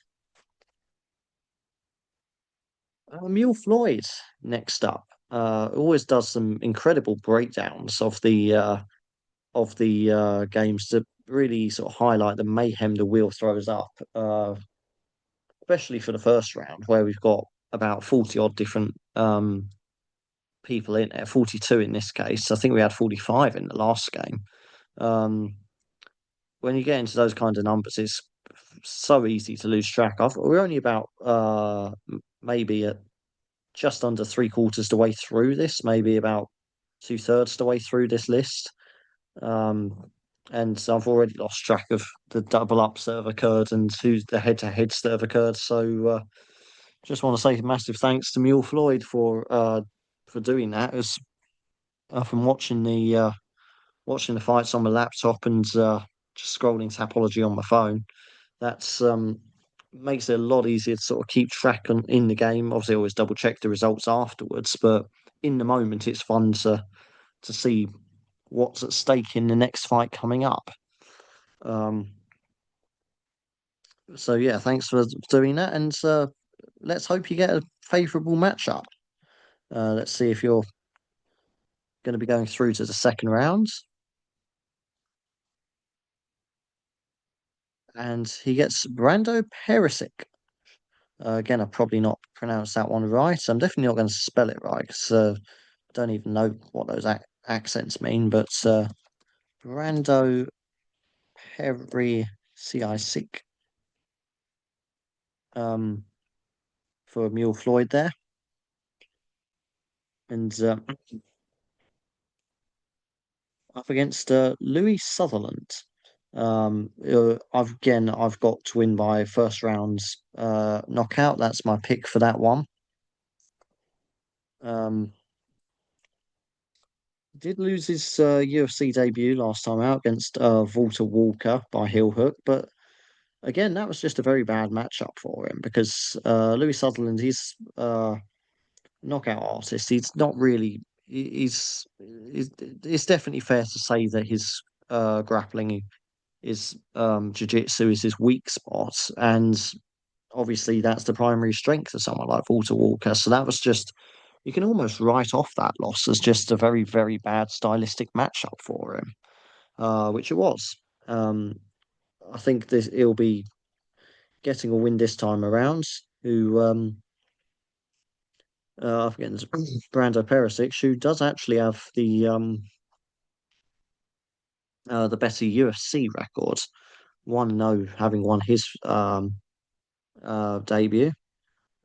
Mule Floyd next up. Always does some incredible breakdowns of the games to really sort of highlight the mayhem the wheel throws up. Especially for the first round, where we've got about 40 odd different people in there, 42 in this case. I think we had 45 in the last game. Um, when you get into those kind of numbers, it's so easy to lose track of. We're only about maybe at just under three-quarters the way through this, maybe about two-thirds the way through this list. Um, and I've already lost track of the double ups that have occurred and who's the head-to-heads that have occurred. So just want to say massive thanks to Mule Floyd for doing that. As from watching the fights on my laptop and just scrolling Tapology on my phone, that's makes it a lot easier to sort of keep track in the game. Obviously, I always double check the results afterwards, but in the moment, it's fun to see what's at stake in the next fight coming up. Um, so yeah, thanks for doing that, and let's hope you get a favourable matchup. Let's see if you're going to be going through to the second round. And he gets Brando Perisic. Again, I've probably not pronounced that one right. I'm definitely not going to spell it right because I don't even know what those accents mean. But Brando Perisic um, for Mule Floyd there. And up against Louis Sutherland. I've got to win by first rounds knockout. That's my pick for that one. Um, did lose his UFC debut last time out against Walter Walker by heel hook, but again, that was just a very bad matchup for him because Louis Sutherland, he's knockout artist. He's not really. He's it's definitely fair to say that his grappling is jiu-jitsu is his weak spot, and obviously that's the primary strength of someone like Walter Walker. So that was just you can almost write off that loss as just a very, very bad stylistic matchup for him, which it was. Um, I think this he'll be getting a win this time around. Who I forget Brando Perisic, who does actually have the better UFC record. 1-0 having won his debut.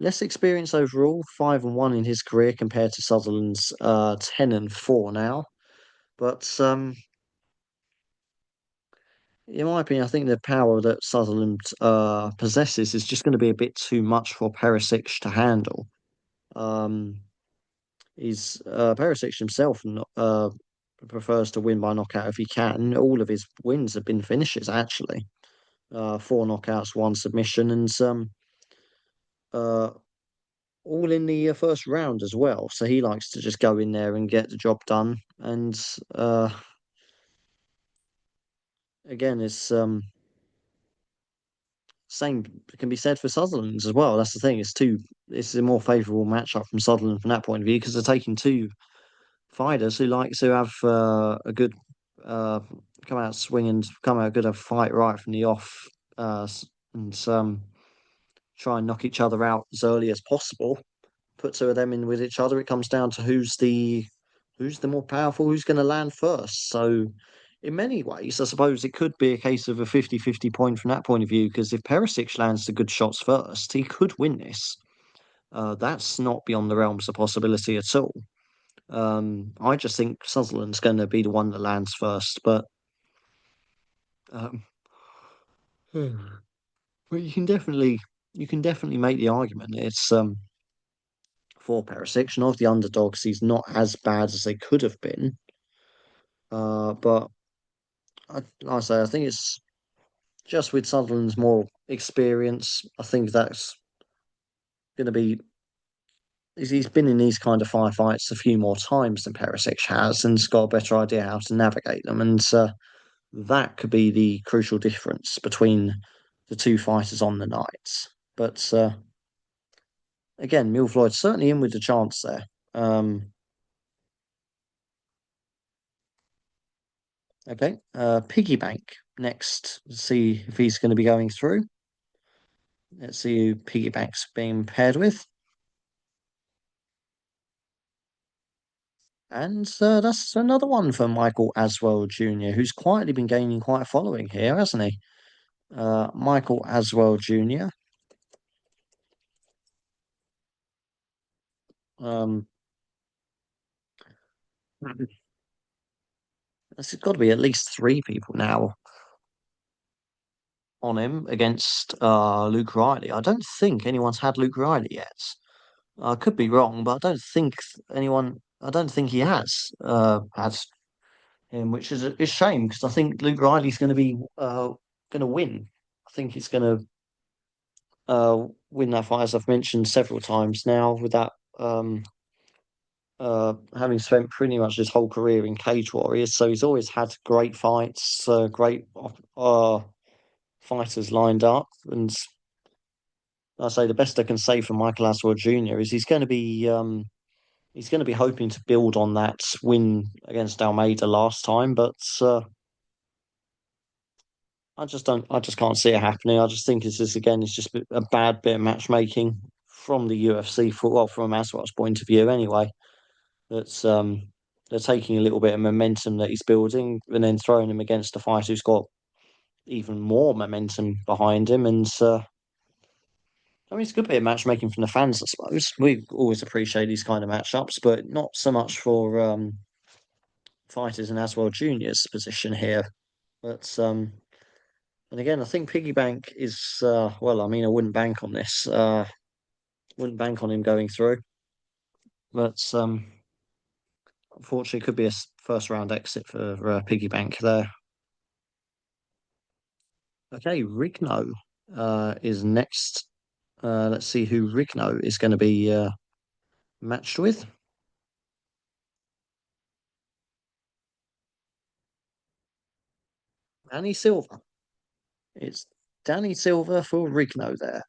Less experience overall, 5-1 in his career compared to Sutherland's 10-4 now. But in my opinion, I think the power that Sutherland possesses is just going to be a bit too much for Perisic to handle. Um, he's Perisic himself prefers to win by knockout if he can. All of his wins have been finishes, actually. Four knockouts, one submission, and uh, all in the first round as well. So he likes to just go in there and get the job done. And again, it's same can be said for Sutherland as well. That's the thing. It's a more favourable matchup from Sutherland from that point of view because they're taking two fighters who like to have a good uh, come out swinging, come out good, have a fight right from the off, and try and knock each other out as early as possible. Put two of them in with each other. It comes down to who's the more powerful, who's going to land first. So in many ways, I suppose it could be a case of a 50-50 point from that point of view, because if Perisic lands the good shots first, he could win this. That's not beyond the realms of possibility at all. I just think Sutherland's going to be the one that lands first, um, but you can definitely make the argument it's for Perisic, and of the underdogs, he's not as bad as they could have been. But like I say, I think it's just with Sutherland's more experience. I think that's going to be. He's been in these kind of firefights a few more times than Perisic has, and's got a better idea how to navigate them. And that could be the crucial difference between the two fighters on the night. But again, Mule Floyd's certainly in with a chance there. Okay, Piggy Bank next. See if he's going to be going through. Let's see who Piggy Bank's being paired with. And that's another one for Michael Aswell Jr., who's quietly been gaining quite a following here, hasn't he? Michael Aswell Jr. Um, there's got to be at least three people now on him against Luke Riley. I don't think anyone's had Luke Riley yet. I could be wrong, but I don't think anyone. I don't think he has had him, which is a shame because I think Luke Riley's going to be going to win. I think he's going to win that fight, as I've mentioned several times now, with that having spent pretty much his whole career in Cage Warriors. So he's always had great fights, great fighters lined up, and I say the best I can say for Michael Aswell Jr. is he's going to be hoping to build on that win against Almeida last time, but I just can't see it happening. I just think it's just a bad bit of matchmaking from the UFC for well, from Aswell's point of view anyway. That's they're taking a little bit of momentum that he's building and then throwing him against a fighter who's got even more momentum behind him. And I mean, it's a good bit of matchmaking from the fans, I suppose. We always appreciate these kind of matchups, but not so much for fighters in Aswell Junior's position here. But and again, I think piggy bank is well. I mean, I wouldn't bank on this. Wouldn't bank on him going through, but unfortunately, it could be a first round exit for piggy bank there. Okay, Rigno is next. Let's see who Rigno is going to be matched with. Danny Silver. It's Danny Silver for Rigno there.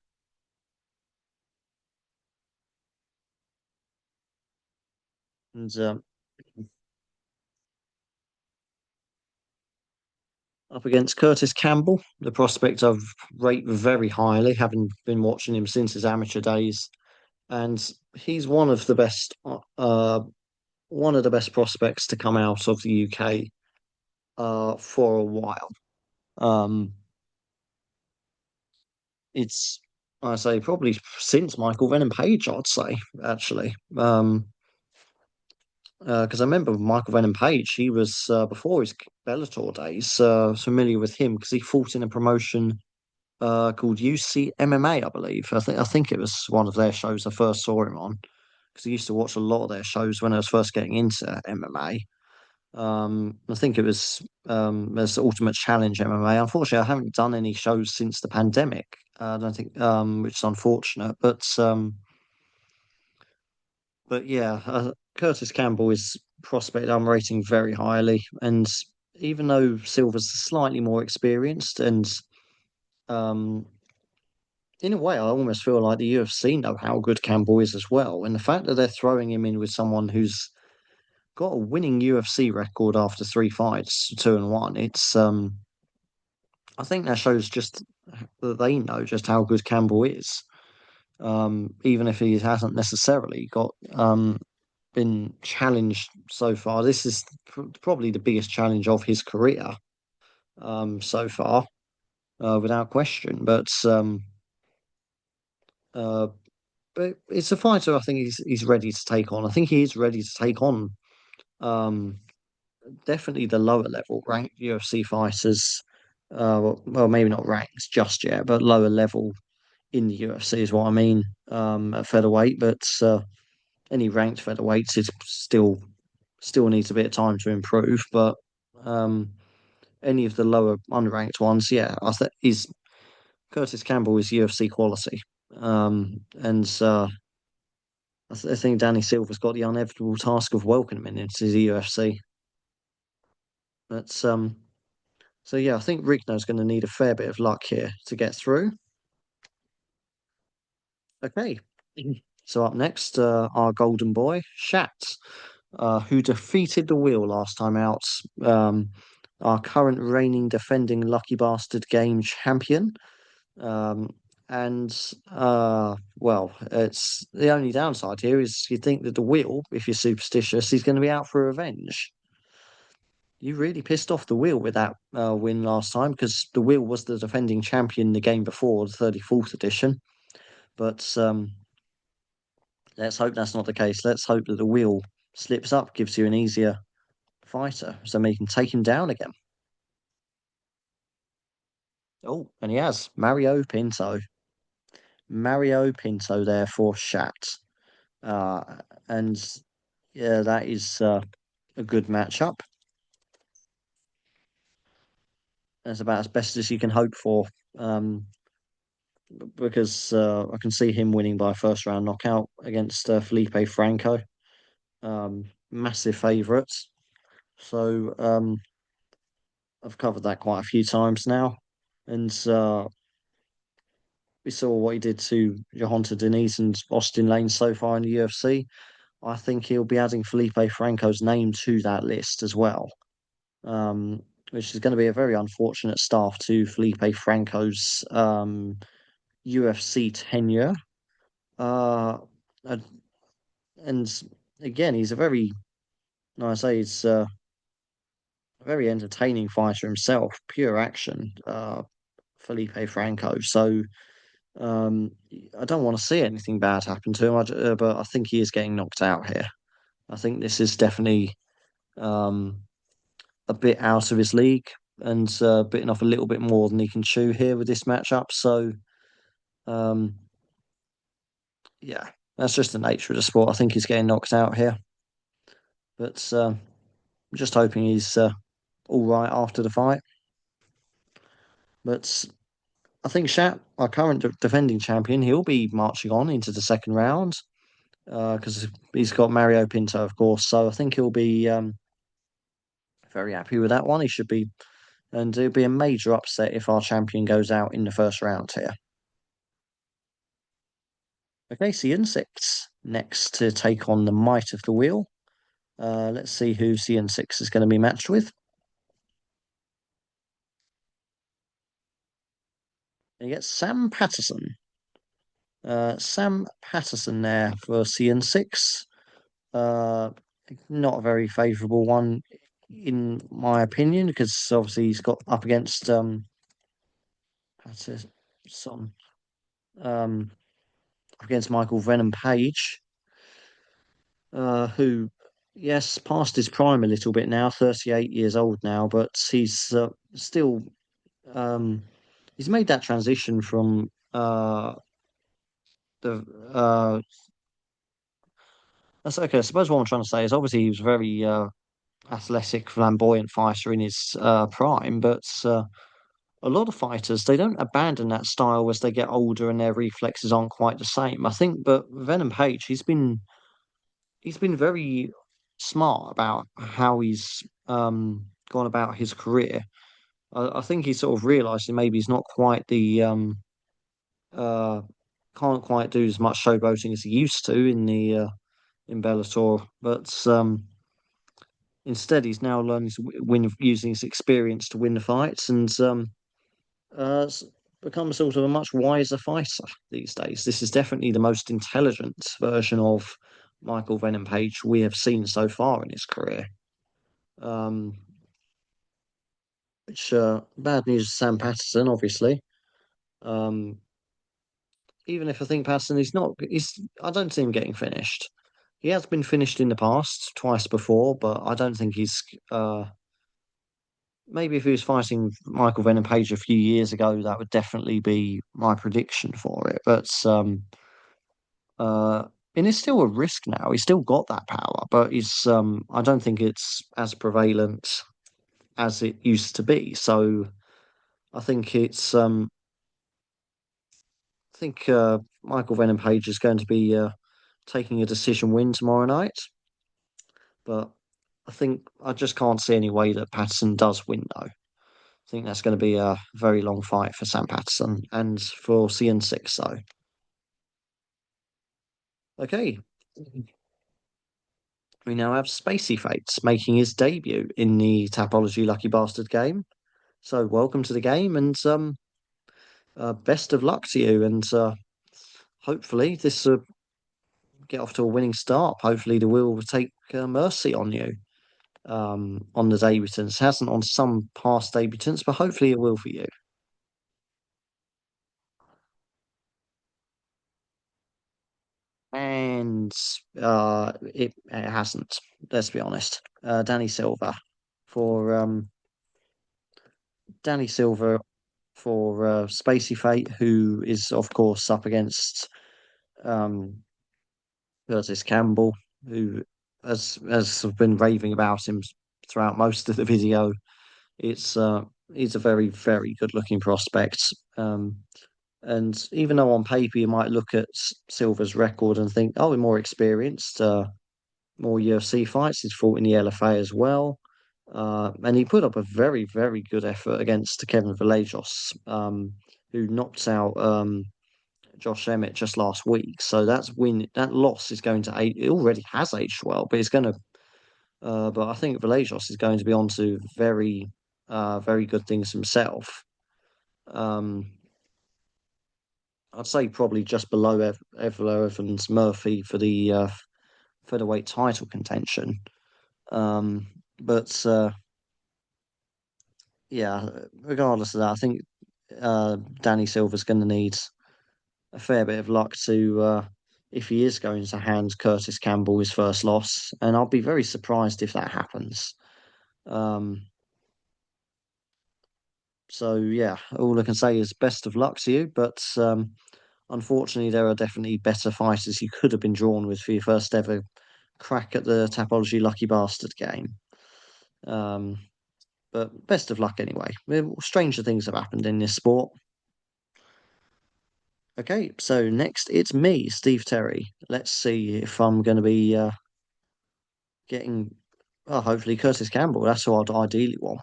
And up against Curtis Campbell, the prospect I've rate very highly, having been watching him since his amateur days. And he's one of the best prospects to come out of the UK for a while. Um, it's I say probably since Michael Venom Page, I'd say actually. Because I remember Michael Venom Page, he was before his Bellator days, familiar with him because he fought in a promotion called UC MMA, I believe. I think it was one of their shows I first saw him on because I used to watch a lot of their shows when I was first getting into MMA. I think it was there's Ultimate Challenge MMA. Unfortunately, I haven't done any shows since the pandemic. I don't think, which is unfortunate. But yeah, Curtis Campbell is prospect I'm rating very highly, and even though Silver's slightly more experienced, and um, in a way, I almost feel like the UFC know how good Campbell is as well, and the fact that they're throwing him in with someone who's got a winning UFC record after three fights, 2-1. I think that shows just that they know just how good Campbell is. Even if he hasn't necessarily got been challenged so far. This is probably the biggest challenge of his career so far, without question. Uh, but it's a fighter I think he's ready to take on. I think he is ready to take on um, definitely the lower level ranked UFC fighters. Well, maybe not ranked just yet, but lower level in the UFC is what I mean at featherweight. But any ranked featherweights is still needs a bit of time to improve. But um, any of the lower unranked ones, yeah, I think is Curtis Campbell is UFC quality. And I think Danny Silver's got the inevitable task of welcoming him into the UFC. But so yeah, I think Rigno's going to need a fair bit of luck here to get through. Okay. So up next, our golden boy, Shat, who defeated the wheel last time out. Um, our current reigning defending Lucky Bastard Game champion. Um, and well, it's the only downside here is you think that the wheel, if you're superstitious, is going to be out for revenge. You really pissed off the wheel with that win last time because the wheel was the defending champion the game before, the 34th edition. But let's hope that's not the case. Let's hope that the wheel slips up, gives you an easier fighter, so maybe you can take him down again. Oh, and he has Mario Pinto. Mario Pinto there for Shat. And yeah, that is a good matchup. That's about as best as you can hope for. Um, because I can see him winning by first round knockout against Felipe Franco. Massive favourites. So I've covered that quite a few times now. And we saw what he did to Johanna Denise and Austin Lane so far in the UFC. I think he'll be adding Felipe Franco's name to that list as well, um, which is going to be a very unfortunate start to Felipe Franco's UFC tenure. Uh, and and again, he's a very, no, I say, he's a very entertaining fighter himself, pure action, Felipe Franco. So um, I don't want to see anything bad happen to him, but I think he is getting knocked out here. I think this is definitely um, a bit out of his league and bitten off a little bit more than he can chew here with this matchup. So um, yeah, that's just the nature of the sport. I think he's getting knocked out here, but I'm just hoping he's all right after the fight. But I think Shat, our current defending champion, he'll be marching on into the second round because he's got Mario Pinto, of course. So I think he'll be very happy with that one. He should be, and it'll be a major upset if our champion goes out in the first round here. Okay, CN6 next to take on the might of the wheel. Let's see who CN6 is going to be matched with. And you get Sam Patterson. Sam Patterson there for CN6. Uh, Not a very favourable one, in my opinion, because obviously he's got up against Patterson, um, up against Michael Venom Page, who, yes, past his prime a little bit now, 38 years old now, but he's still um, he's made that transition from the that's okay. I suppose what I'm trying to say is obviously he was very athletic, flamboyant fighter in his prime, but a lot of fighters they don't abandon that style as they get older and their reflexes aren't quite the same. I think, but Venom Page, he's been very smart about how he's gone about his career. I think he sort of realised that maybe he's not quite the uh can't quite do as much showboating as he used to in Bellator, but instead he's now learning to win using his experience to win the fights and uh, s- become sort of a much wiser fighter these days. This is definitely the most intelligent version of Michael Venom Page we have seen so far in his career. Um, which bad news for Sam Patterson, obviously. Um, Even if I think Patterson is not, I don't see him getting finished. He has been finished in the past twice before, but I don't think he's. Maybe if he was fighting Michael Venom Page a few years ago, that would definitely be my prediction for it. But Uh, and it's still a risk now. He's still got that power, but he's I don't think it's as prevalent as it used to be. So I think I think Michael Venom Page is going to be taking a decision win tomorrow night. But I think I just can't see any way that Patterson does win though. I think that's going to be a very long fight for Sam Patterson and for CN6 though. Okay. We now have Spacey Fates making his debut in the Tapology Lucky Bastard game. So welcome to the game and best of luck to you. And hopefully this get off to a winning start. Hopefully the wheel will take mercy on you on the debutants. Hasn't on some past debutants, but hopefully it will for you. And it hasn't. Let's be honest. For Danny Silver for Spacey Fate, who is of course up against um, Curtis Campbell, who has been raving about him throughout most of the video. It's he's a very very good looking prospect. And even though on paper you might look at Silver's record and think, oh, we're more experienced, more UFC fights. He's fought in the LFA as well. And he put up a very, very good effort against Kevin Vallejos, who knocked out Josh Emmett just last week. So that loss is going to age. It already has aged well, but it's going to. But I think Velazquez is going to be on to very good things himself. Um, I'd say probably just below Evelo Evans Murphy for the featherweight title contention. Um, but yeah, regardless of that, I think Danny Silver's going to need a fair bit of luck to if he is going to hand Curtis Campbell his first loss, and I'll be very surprised if that happens. Um, so yeah, all I can say is best of luck to you, but unfortunately, there are definitely better fighters you could have been drawn with for your first ever crack at the Tapology Lucky Bastard game. Um, but best of luck anyway. Stranger things have happened in this sport. Okay, so next it's me, Steve Terry. Let's see if I'm going to be getting, well, hopefully Curtis Campbell. That's who I'd ideally want.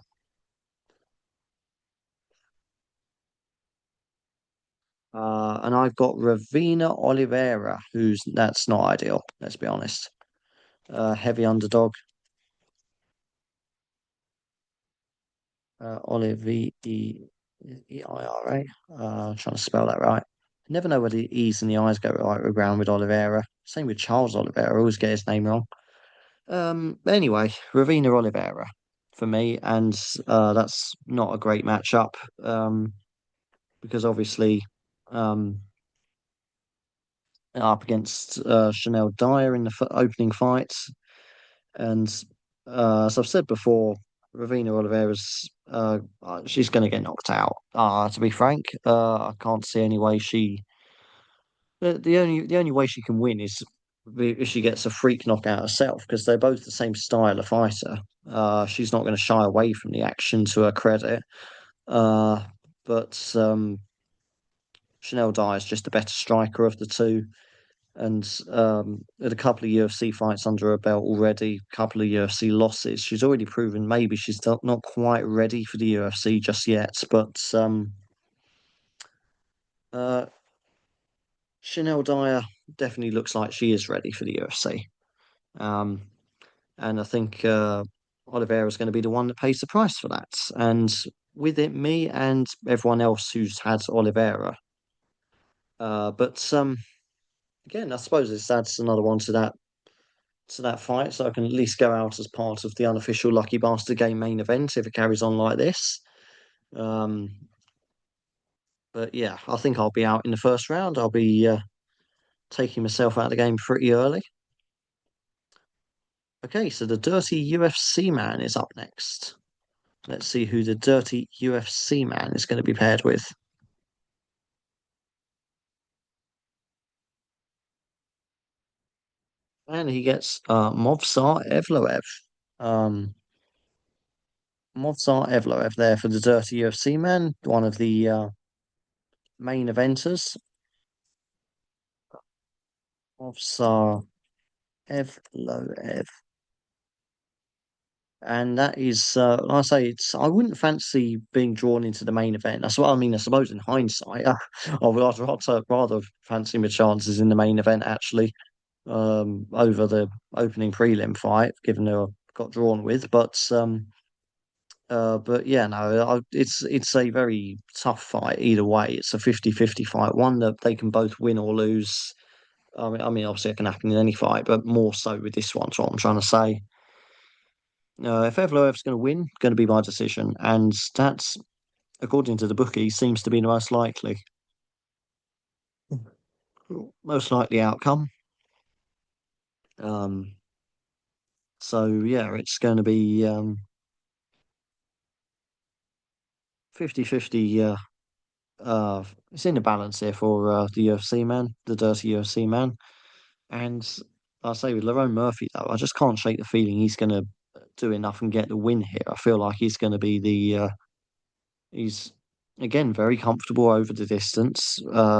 And I've got Ravina Oliveira, who's that's not ideal. Let's be honest. Heavy underdog. Oliveira. Trying to spell that right. Never know where the E's and the I's go right around with Oliveira. Same with Charles Oliveira. I always get his name wrong. Anyway, Ravina Oliveira for me, and that's not a great matchup. Because obviously, um, up against Chanel Dyer in the opening fight, and as I've said before, Ravina Oliveira's she's going to get knocked out. To be frank, I can't see any way she. The only way she can win is if she gets a freak knockout herself, because they're both the same style of fighter. She's not going to shy away from the action to her credit. Uh, but Chanel Dyer is just the better striker of the two, and had a couple of UFC fights under her belt already, a couple of UFC losses. She's already proven maybe she's not quite ready for the UFC just yet, but uh, Chanel Dyer definitely looks like she is ready for the UFC. Um, and I think Oliveira is going to be the one that pays the price for that. And with it, me and everyone else who's had Oliveira. But again, I suppose this adds another one to that fight, so I can at least go out as part of the unofficial Lucky Bastard Game main event if it carries on like this. Um, but yeah, I think I'll be out in the first round. I'll be taking myself out of the game pretty early. Okay, so the Dirty UFC Man is up next. Let's see who the Dirty UFC Man is going to be paired with. And he gets Movsar Evloev. Um, Movsar Evloev there for the Dirty UFC Man, one of the main eventers. Movsar Evloev. And that is, like I say, I wouldn't fancy being drawn into the main event. That's what I mean. I suppose in hindsight, I'd rather fancy my chances in the main event actually, over the opening prelim fight, given who I got drawn with. But yeah, no, it's a very tough fight either way. It's a 50-50 fight, one that they can both win or lose. I mean, obviously it can happen in any fight, but more so with this one. That's what I'm trying to say. If Evloev's going to win, going to be my decision, and that's according to the bookie seems to be the most likely outcome. Um, so yeah, it's going to be 50-50. It's in the balance here for the UFC man, the dirty UFC man, and I say with Lerone Murphy though, I just can't shake the feeling he's going to do enough and get the win here. I feel like he's going to be he's again very comfortable over the distance,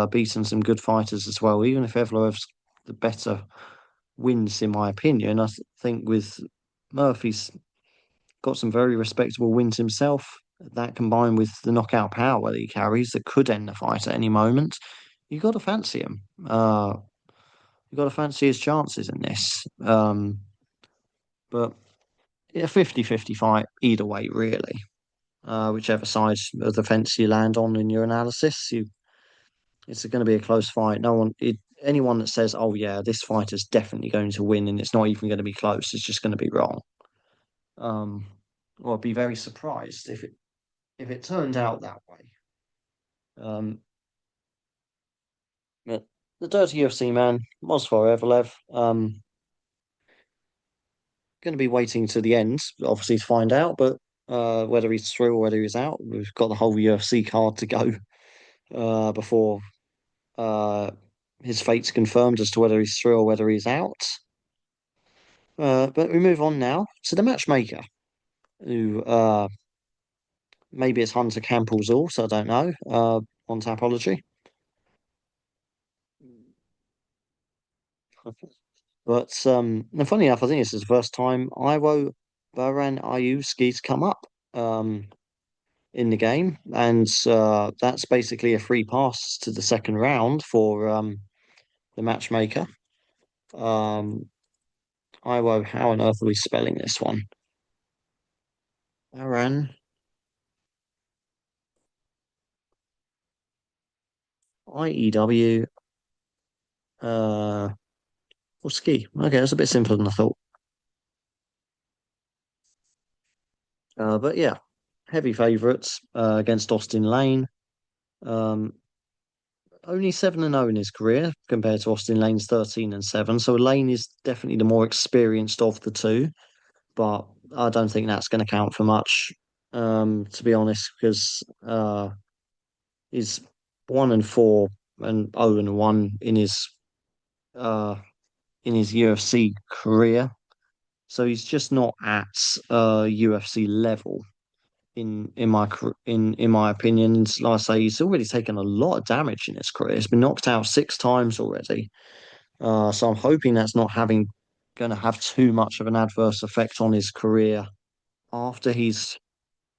beaten some good fighters as well. Even if Evloev's the better wins, in my opinion, think with Murphy's got some very respectable wins himself. That combined with the knockout power that he carries, that could end the fight at any moment. you got to fancy him. You got to fancy his chances in this. But a 50-50 fight either way, really. Whichever side of the fence you land on in your analysis, it's going to be a close fight. Anyone that says, "Oh yeah, this fight is definitely going to win," and it's not even going to be close, is just going to be wrong. Um, or I'd be very surprised if it turned out that way. Um, but the dirty UFC man was for Evelev. Going to be waiting to the end, obviously, to find out. But whether he's through or whether he's out, we've got the whole UFC card to go before uh, his fate's confirmed as to whether he's through or whether he's out. But we move on now to the matchmaker, who maybe it's Hunter Campbell's also, I don't know, on Tapology. But and funny enough, I think this is the first time Iwo Baran Ayuski's come up in the game, and that's basically a free pass to the second round for the matchmaker. Um, Iwo, how on earth are we spelling this one? Baran IEW or ski. Okay, that's a bit simpler than I thought. But yeah, heavy favourites against Austin Lane. Um, only 7-0 in his career compared to Austin Lane's 13-7. So Lane is definitely the more experienced of the two, but I don't think that's going to count for much, to be honest, because he's 1-4 and 0-1 uh, in his UFC career. So he's just not at UFC level in my opinion. And like I say, he's already taken a lot of damage in his career. He's been knocked out 6 times already. So I'm hoping that's not having going to have too much of an adverse effect on his career after he's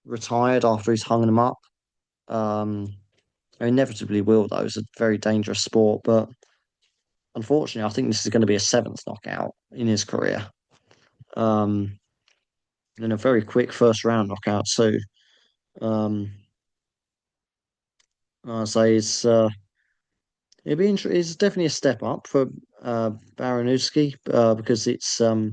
retired, after he's hung them up. Um, inevitably will though. It's a very dangerous sport, but unfortunately, I think this is going to be a seventh knockout in his career. Um, and a very quick first round knockout too. Um, I say it's definitely a step up for Baranowski because it's uh,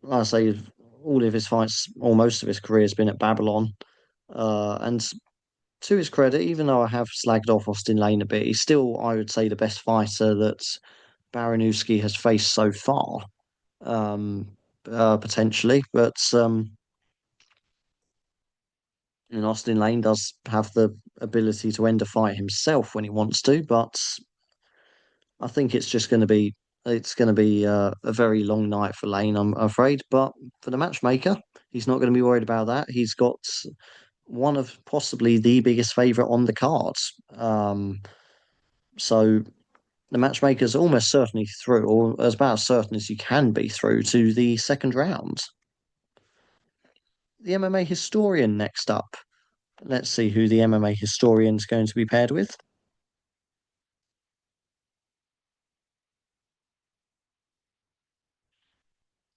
like I say, all of his fights, or most of his career, has been at Babylon. And to his credit, even though I have slagged off Austin Lane a bit, he's still, I would say, the best fighter that Baranowski has faced so far, um, potentially. But and Austin Lane does have the ability to end a fight himself when he wants to, but I think it's going to be a very long night for Lane, I'm afraid. But for the matchmaker, he's not going to be worried about that. He's got one of possibly the biggest favourite on the cards. So the matchmaker's almost certainly through, or as about as certain as you can be through to the second round. The MMA historian next up. Let's see who the MMA historian's going to be paired with.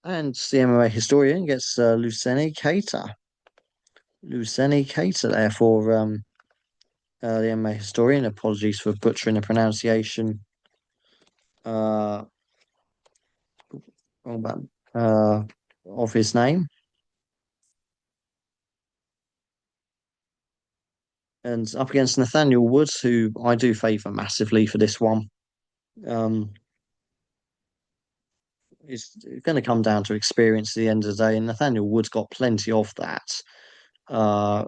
And the MMA historian gets Luceni Keita. Luceni Keita there for the MMA historian. Apologies for butchering the pronunciation uh, about, uh, of his name. And up against Nathaniel Woods, who I do favour massively for this one. Um, it's going to come down to experience at the end of the day, and Nathaniel Woods got plenty of that. Uh,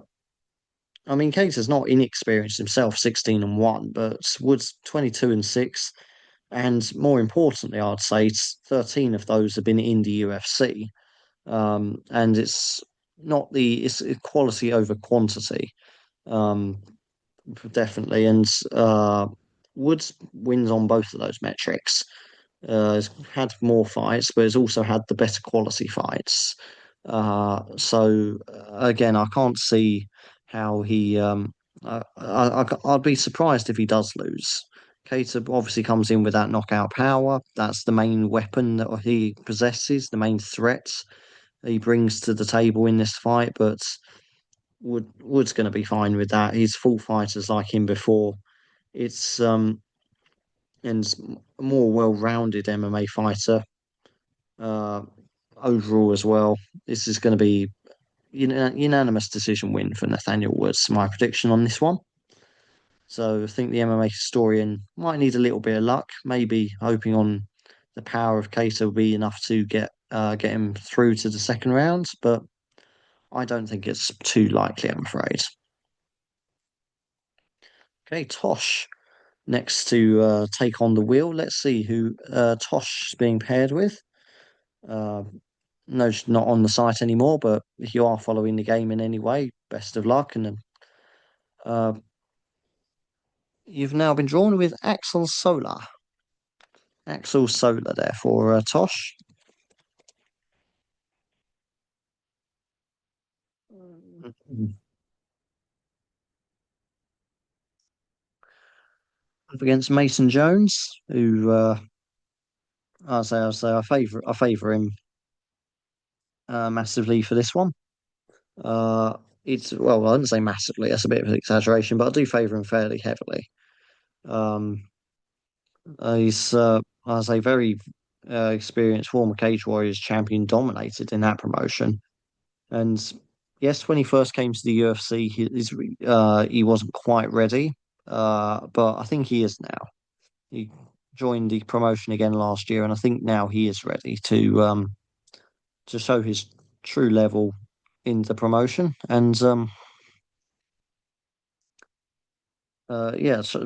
I mean, Keita's not inexperienced himself, 16-1, but Woods 22-6. And more importantly, I'd say 13 of those have been in the UFC. And it's quality over quantity, um, definitely. And Woods wins on both of those metrics. He's had more fights, but he's also had the better quality fights. So again, I can't see how he I'd be surprised if he does lose. Keita obviously comes in with that knockout power. That's the main weapon that he possesses, the main threat he brings to the table in this fight. But Wood's going to be fine with that. He's fought fighters like him before. It's and a more well-rounded MMA fighter uh, overall as well. This is going to be unanimous decision win for Nathaniel Woods. My prediction on this one. So I think the MMA historian might need a little bit of luck, maybe hoping on the power of Cato will be enough to get him through to the second round, but I don't think it's too likely, I'm afraid. Okay, Tosh next to take on the wheel. Let's see who Tosh is being paired with. Uh, no, she's not on the site anymore, but if you are following the game in any way, best of luck. And uh, you've now been drawn with Axel Solar. Axel Solar there for Tosh. Up against Mason Jones, who I favour him massively for this one. Uh, it's well, I wouldn't say massively. That's a bit of an exaggeration, but I do favour him fairly heavily. Um, he's I say very experienced former Cage Warriors champion, dominated in that promotion. And yes, when he first came to the UFC, he wasn't quite ready, but I think he is now. He joined the promotion again last year, and I think now he is ready to show his true level in the promotion. And yeah, so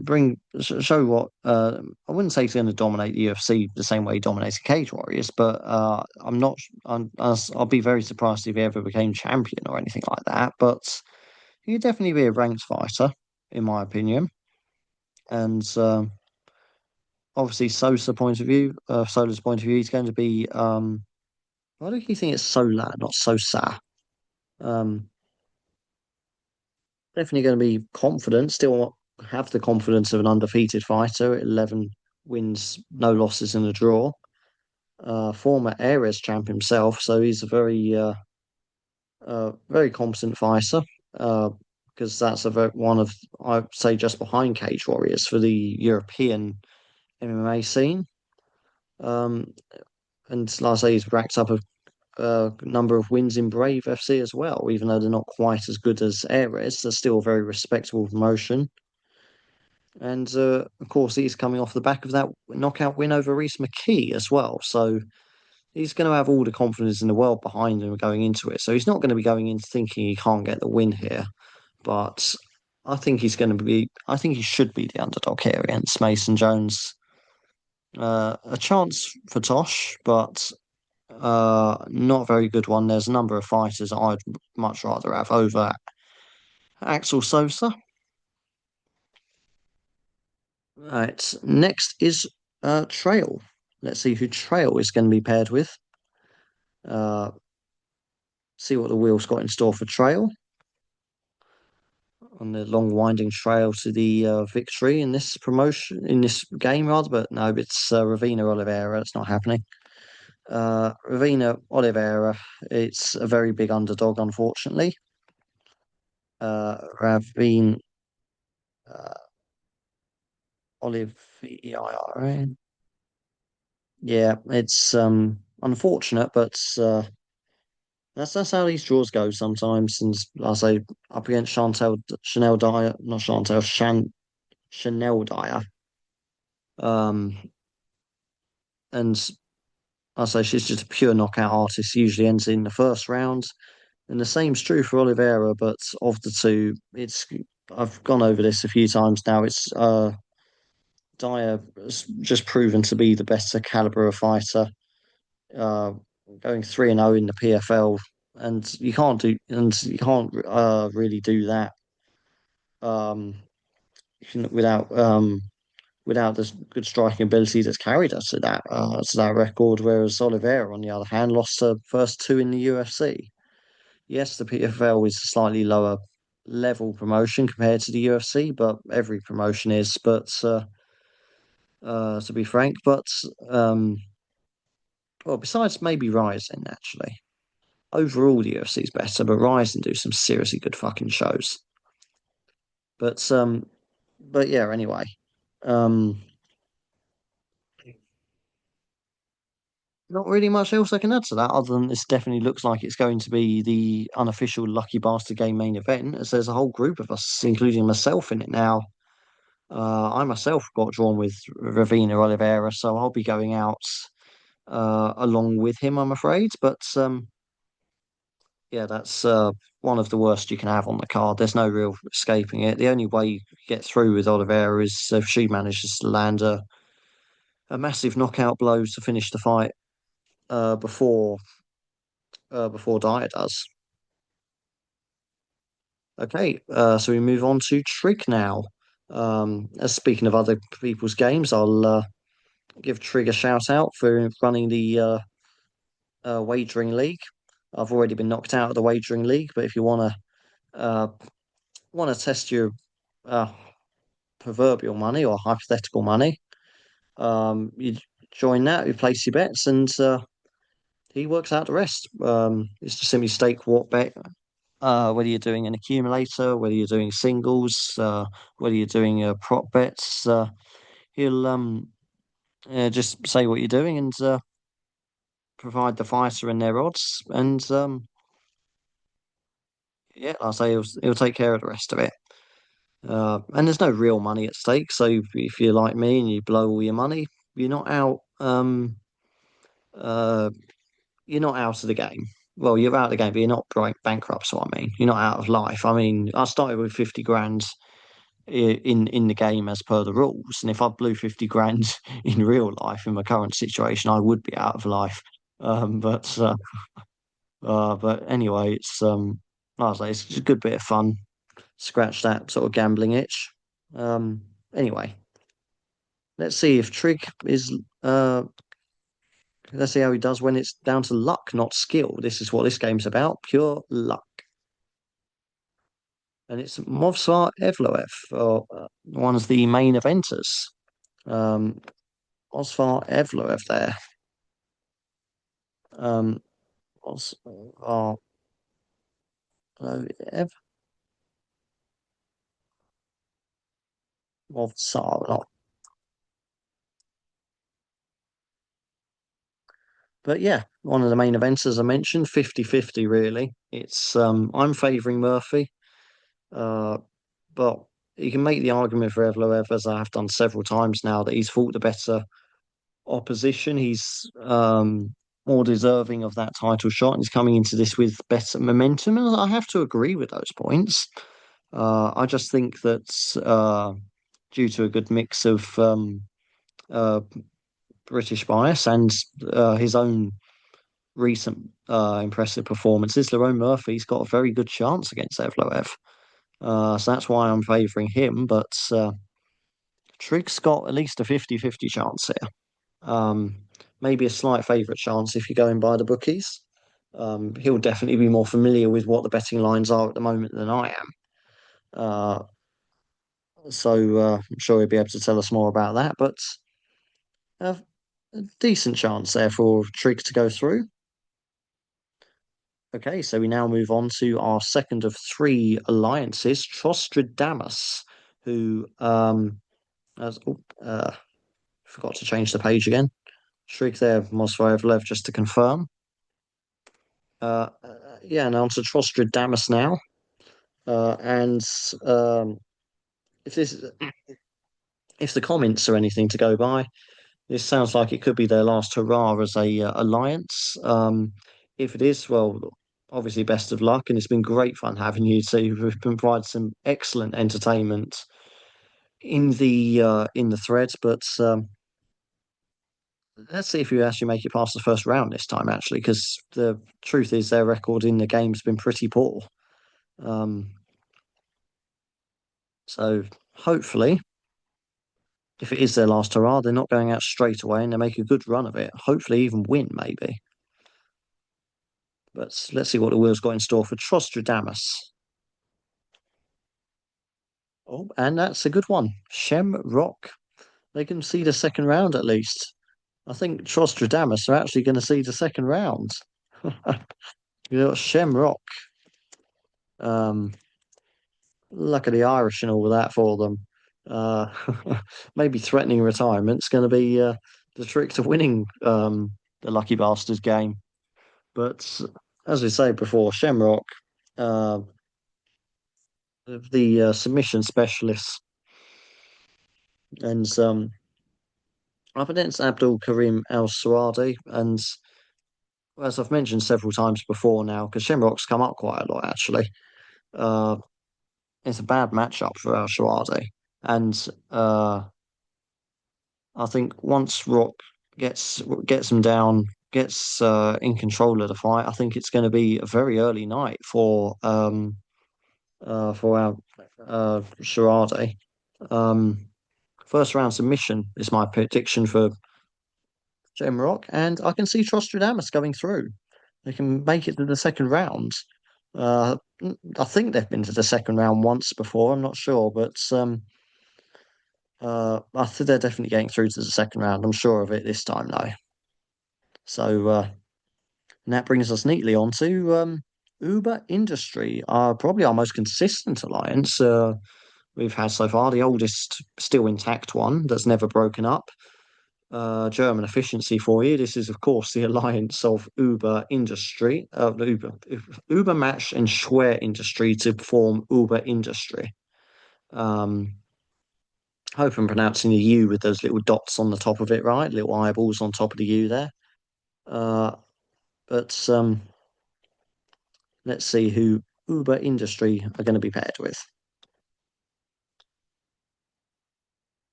show what I wouldn't say he's going to dominate the UFC the same way he dominated Cage Warriors, but I'm not. I'll be very surprised if he ever became champion or anything like that. But he'd definitely be a ranked fighter, in my opinion. And obviously, Sola's point of view, he's going to be. Why do you think it's Solar, not Sosa? Um, Definitely going to be confident. Still have the confidence of an undefeated fighter. 11 wins, no losses, and a draw. Former Ares champ himself, so he's a very competent fighter. Because that's one of I'd say just behind Cage Warriors for the European MMA scene. Um, and like I say, he's racked up a number of wins in Brave FC as well, even though they're not quite as good as Ares. They're still a very respectable promotion. And of course, he's coming off the back of that knockout win over Reese McKee as well. So he's going to have all the confidence in the world behind him going into it. So he's not going to be going in thinking he can't get the win here. But I think he should be the underdog here against Mason Jones. A chance for Tosh, but not a very good one. There's a number of fighters I'd much rather have over Axel Sosa. Right, next is Trail. Let's see who Trail is going to be paired with. Uh, see what the wheel's got in store for Trail on the long winding trail to the victory in this promotion, in this game rather. But no, it's Ravina Oliveira. It's not happening. Ravina Oliveira. It's a very big underdog, unfortunately. Ravine uh, Oliveira. Yeah, it's unfortunate, but that's how these draws go sometimes. And I say up against Chanel Dyer, not Chantel, Chanel Dyer. Um, and I say she's just a pure knockout artist. Usually ends in the first round, and the same's true for Oliveira. But of the two, it's I've gone over this a few times now. It's Dyer has just proven to be the better caliber of fighter. Uh, Going 3-0 in the PFL, and you can't really do that um, without the good striking ability that's carried us to that record. Whereas Oliveira, on the other hand, lost her first two in the UFC. Yes, the PFL is a slightly lower level promotion compared to the UFC, but every promotion is. But to be frank, but um, well, besides maybe Rising actually, overall the UFC is better, but Rising do some seriously good fucking shows. But yeah. Anyway, um, not really much else I can add to that, other than this definitely looks like it's going to be the unofficial Lucky Bastard Game main event, as there's a whole group of us, including myself, in it now. I myself got drawn with Ravina Oliveira, so I'll be going out along with him, I'm afraid. But yeah, that's one of the worst you can have on the card. There's no real escaping it. The only way you get through with Oliveira is if she manages to land a massive knockout blow to finish the fight before before Dyer does. Okay, so we move on to Trig now. As speaking of other people's games, I'll give Trig a shout out for running the wagering league. I've already been knocked out of the wagering league, but if you uh, want to test your uh, proverbial money or hypothetical money, you join that, you place your bets, and he works out the rest. It's just simply stake what bet, whether you're doing an accumulator, whether you're doing singles, whether you're doing prop bets. He'll just say what you're doing and provide the fighter and their odds, and yeah, I'll say he'll take care of the rest of it. And there's no real money at stake, so if you're like me and you blow all your money, you're not out. Uh, you're not out of the game. Well, you're out of the game, but you're not bankrupt. So I mean, you're not out of life. I mean, I started with 50 grand in the game as per the rules, and if I blew 50 grand in real life in my current situation, I would be out of life. But but anyway, it's like I say, it's just a good bit of fun. Scratch that sort of gambling itch. Um, anyway, let's see if Trig is let's see how he does when it's down to luck, not skill. This is what this game's about, pure luck. And it's Movsar Evloev, one of the main eventers. Um, Osvar Evloev there. Um, Osvar Evloev, Movsar, not. But yeah, one of the main events, as I mentioned, 50-50 really. It's I'm favouring Murphy. Uh, but you can make the argument for Evloev, as I have done several times now, that he's fought the better opposition. He's more deserving of that title shot, and he's coming into this with better momentum. And I have to agree with those points. I just think that due to a good mix of uh, British bias and his own recent impressive performances, Lerone Murphy's got a very good chance against Evloev. So that's why I'm favouring him. But Trig's got at least a 50-50 chance here. Um, Maybe a slight favourite chance if you're going by the bookies. He'll definitely be more familiar with what the betting lines are at the moment than I am. Uh, so I'm sure he'll be able to tell us more about that. But a decent chance there for Trig to go through. Okay, so we now move on to our second of three alliances, Trostradamus, who has, forgot to change the page again. Trig there, Mosfiev just to confirm. Yeah, and on to Trostradamus now. And if this if the comments are anything to go by, this sounds like it could be their last hurrah as a alliance. If it is, well, obviously best of luck, and it's been great fun having you two. We've provided some excellent entertainment in the threads, but let's see if you actually make it past the first round this time, actually, because the truth is their record in the game's been pretty poor. Um, so hopefully, if it is their last hurrah, they're not going out straight away and they make a good run of it. Hopefully, even win, maybe. But let's see what the wheel's got in store for Trostradamus. Oh, and that's a good one. Shamrock. They can see the second round at least. I think Trostradamus are actually going to see the second round. You got Shamrock. Um, Luck of the Irish and all that for them. Uh, maybe threatening retirement's going to be the trick to winning the Lucky Bastards game. But as we say before, Shamrock, uh, the submission specialists, and up against Abdul Karim Al Suadi. And as I've mentioned several times before now, because Shamrock's come up quite a lot actually. Uh, it's a bad matchup for Al Suadi. And I think once Rock gets him down, gets in control of the fight, I think it's going to be a very early night for our Sharade. First round submission is my prediction for Rock, and I can see Trostradamus going through. They can make it to the second round. Uh, I think they've been to the second round once before. I'm not sure, but I think they're definitely getting through to the second round. I'm sure of it this time, though. So, and that brings us neatly on to Uber Industry, probably our most consistent alliance we've had so far, the oldest, still intact one that's never broken up. German efficiency for you. This is, of course, the alliance of Uber Industry, Uber Match and Schwer Industry to form Uber Industry. Um, Hope I'm pronouncing the U with those little dots on the top of it right, little eyeballs on top of the U there. Uh, but let's see who Uber Industry are going to be paired with.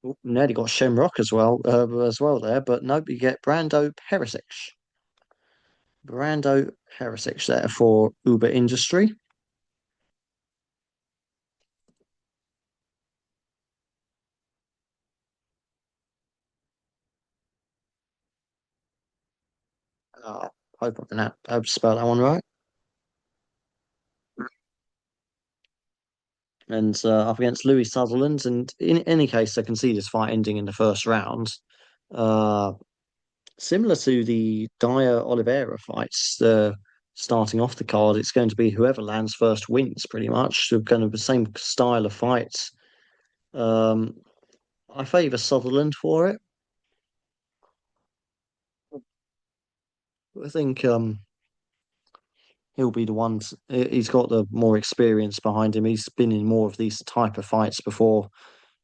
Oh, nearly got Shamrock as well there, but nope, you get Brando Perisic. Brando Perisic there for Uber Industry. Uh, Hope I can have spell that one right. And up against Louis Sutherland. And in any case, I can see this fight ending in the first round. Uh, Similar to the Dyer Oliveira fights, starting off the card, it's going to be whoever lands first wins, pretty much. So kind of the same style of fights. Um, I favour Sutherland for it. I think he'll be the one. He's got the more experience behind him. He's been in more of these type of fights before.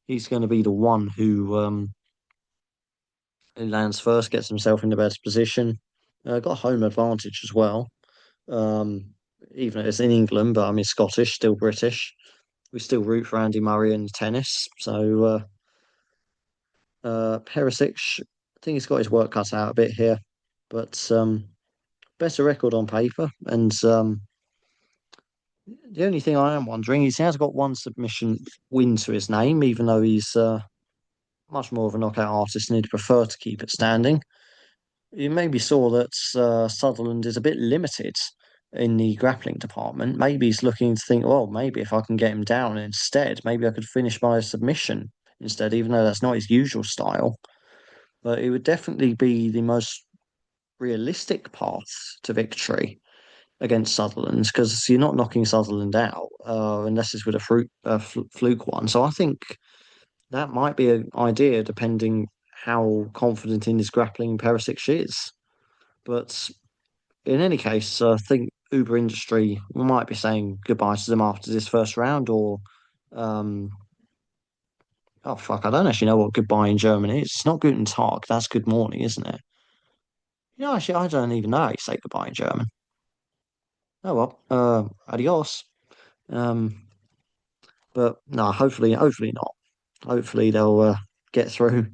He's going to be the one who lands first, gets himself in the best position. Got home advantage as well. Um, Even though it's in England, but I mean Scottish, still British. We still root for Andy Murray in tennis. So Perisic, I think he's got his work cut out a bit here, but better record on paper. And the only thing I am wondering is he has got one submission win to his name, even though he's much more of a knockout artist and he'd prefer to keep it standing. You maybe saw that Sutherland is a bit limited in the grappling department. Maybe he's looking to think, well, maybe if I can get him down instead, maybe I could finish by a submission instead, even though that's not his usual style. But it would definitely be the most realistic path to victory against Sutherland because you're not knocking Sutherland out unless it's with a fluke one. So I think that might be an idea depending how confident in his grappling Perisic is. But in any case, I think Uber Industry might be saying goodbye to them after this first round, or um, oh fuck, I don't actually know what goodbye in German is. It's not Guten Tag, that's good morning, isn't it? You know, actually, I don't even know how you say goodbye in German. Oh well, adios. Um, but no, hopefully not. Hopefully they'll get through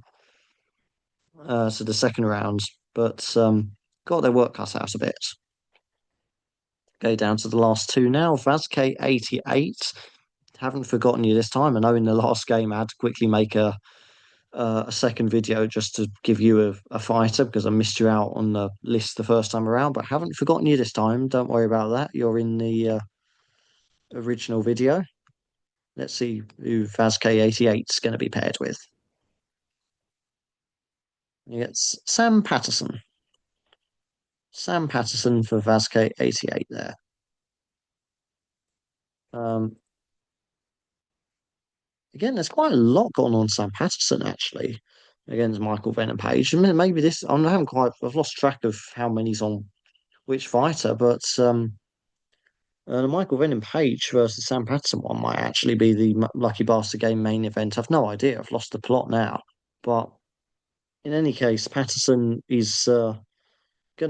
to the second round, but got their work cut out a bit. Go down to the last two now. Vazk 88. Haven't forgotten you this time. I know in the last game I had to quickly make a second video just to give you a fighter because I missed you out on the list the first time around, but haven't forgotten you this time. Don't worry about that. You're in the original video. Let's see who VazK88 is going to be paired with. It's Sam Patterson. Sam Patterson for VazK88 there. Um, Again, there's quite a lot going on Sam Patterson actually against Michael Venom Page. And maybe this, I haven't quite, I've lost track of how many's on which fighter, but the Michael Venom Page versus Sam Patterson one might actually be the Lucky Bastard Game main event. I've no idea. I've lost the plot now. But in any case, Patterson is going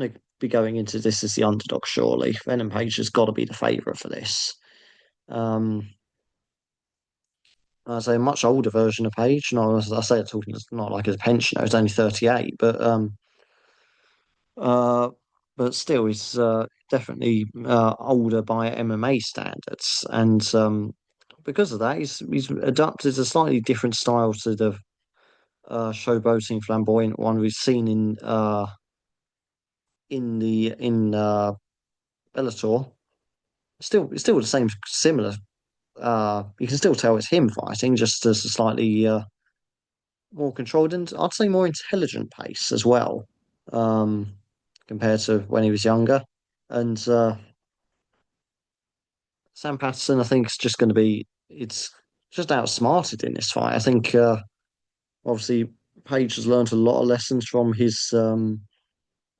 to be going into this as the underdog, surely. Venom Page has got to be the favourite for this. Um, I say a much older version of Page. No, as I say, it's not like a pensioner. It's only 38, uh, but still, he's definitely older by MMA standards, and because of that, he's adapted a slightly different style to the showboating, flamboyant one we've seen in Bellator. Still the same, similar. You can still tell it's him fighting, just as a slightly more controlled and I'd say more intelligent pace as well, um, compared to when he was younger. And Sam Patterson, I think, is just going to be it's just outsmarted in this fight. I think obviously Page has learned a lot of lessons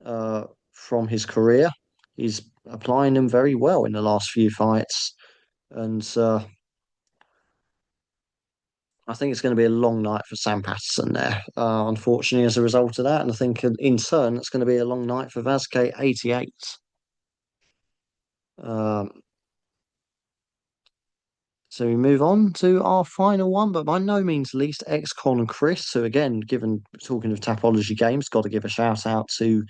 uh, from his career. He's applying them very well in the last few fights, and I think it's going to be a long night for Sam Patterson there. Unfortunately, as a result of that, and I think in turn it's going to be a long night for Vazquez 88. Um, so we move on to our final one, but by no means least, ex-con Chris, who again, given talking of Tapology games, got to give a shout out to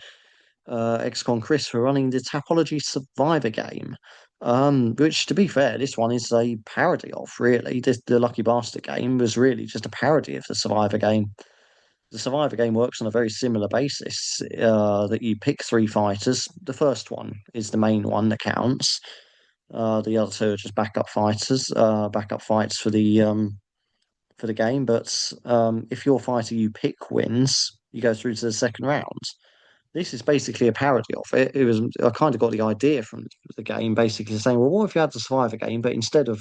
ex-con Chris for running the Tapology Survivor game. Which, to be fair, this one is a parody of, really. The Lucky Bastard game was really just a parody of the Survivor game. The Survivor game works on a very similar basis, that you pick three fighters. The first one is the main one that counts. The other two are just backup fighters, backup fights for the game. But if your fighter you pick wins, you go through to the second round. This is basically a parody of it. It was I kind of got the idea from the game, basically saying, well, what if you had the Survivor game, but instead of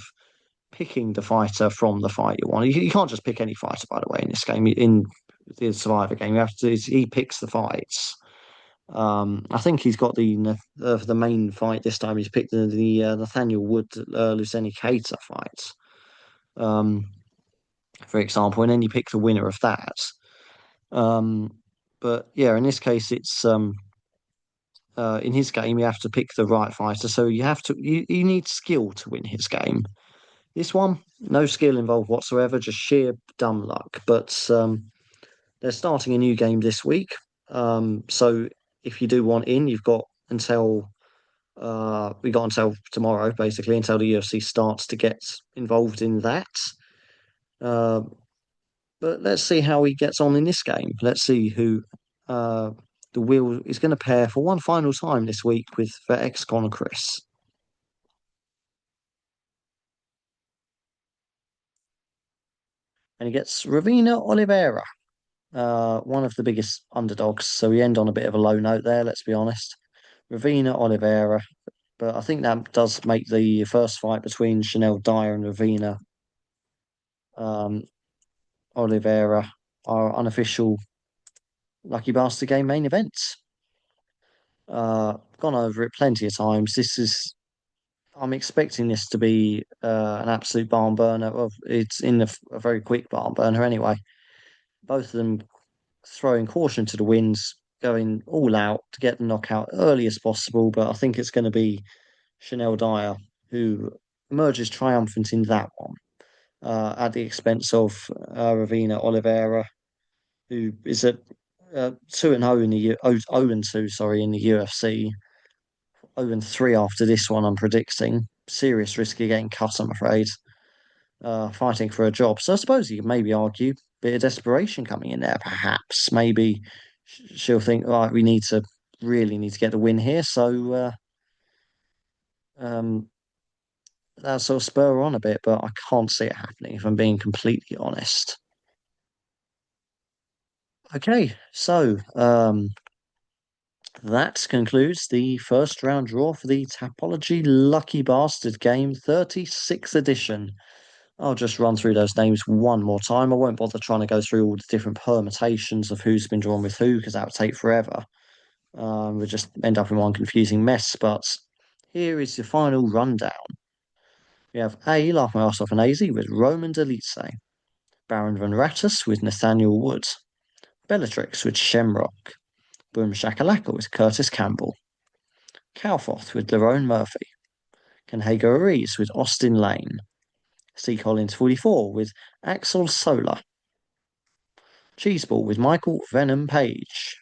picking the fighter from the fight you want, you can't just pick any fighter, by the way, in this game. In the Survivor game, you have to he picks the fights. I think he's got the main fight this time. He's picked the Nathaniel Wood Luceni Keita fight, um, for example, and then you pick the winner of that. Um, but yeah, in this case, it's in his game you have to pick the right fighter, so you need skill to win his game. This one, no skill involved whatsoever, just sheer dumb luck. But they're starting a new game this week, so if you do want in, you've got until we got until tomorrow, basically, until the UFC starts to get involved in that. Uh, but let's see how he gets on in this game. Let's see who uh, the wheel is going to pair for one final time this week with for ex-con Chris. And he gets Ravina Oliveira, one of the biggest underdogs. So we end on a bit of a low note there, let's be honest. Ravina Oliveira. But I think that does make the first fight between Chanel Dyer and Ravina um, Oliveira our unofficial Lucky Bastard Game main event. Gone over it plenty of times. I'm expecting this to be an absolute barn burner. Well, it's in a very quick barn burner anyway. Both of them throwing caution to the winds, going all out to get the knockout early as possible. But I think it's going to be Chanel Dyer who emerges triumphant in that one, at the expense of Ravina Oliveira, who is at 2-0 in the 0-2, sorry, in the UFC. 0-3 after this one, I'm predicting. Serious risk of getting cut, I'm afraid. Fighting for a job. So I suppose you could maybe argue bit of desperation coming in there, perhaps. Maybe she'll think, right, we really need to get the win here. So um, that'll sort of spur her on a bit, but I can't see it happening if I'm being completely honest. Okay, so that concludes the first round draw for the Tapology Lucky Bastard Game 36th edition. I'll just run through those names one more time. I won't bother trying to go through all the different permutations of who's been drawn with who, because that would take forever. We'll just end up in one confusing mess. But here is the final rundown. We have A, Laugh My Arse Off and AZ with Roman Delice, Baron Von Rattus with Nathaniel Woods, Bellatrix with Shamrock, Boom Shakalaka with Curtis Campbell, Calfoth with Lerone Murphy, Canhago Rees with Austin Lane, C. Collins 44 with Axel Solar, Cheeseball with Michael Venom Page,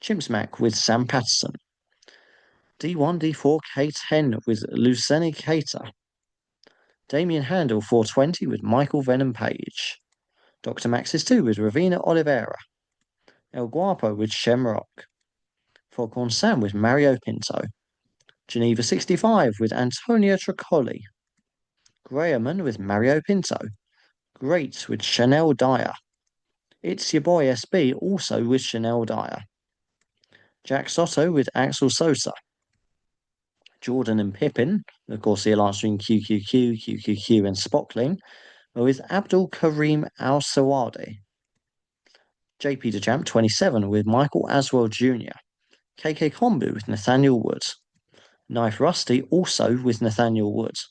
Chimpsmack with Sam Patterson, D1D4 K10 with Luceni Keita, Damien Handel 420 with Michael Venom Page, Dr. Maxis 2 with Ravina Oliveira, El Guapo with Shamrock, Foghorn Sam with Mario Pinto, Geneva 65 with Antonio Tricoli, Grahamon with Mario Pinto, Great with Chanel Dyer, It's Your Boy SB also with Chanel Dyer, Jack Soto with Axel Sosa, Jordan and Pippin, of course the alliance between QQQ, QQQ and Spockling, with Abdul Karim Al Sawadi, JP DeChamp 27 with Michael Aswell Jr., KK Kombu with Nathaniel Woods, Knife Rusty also with Nathaniel Woods,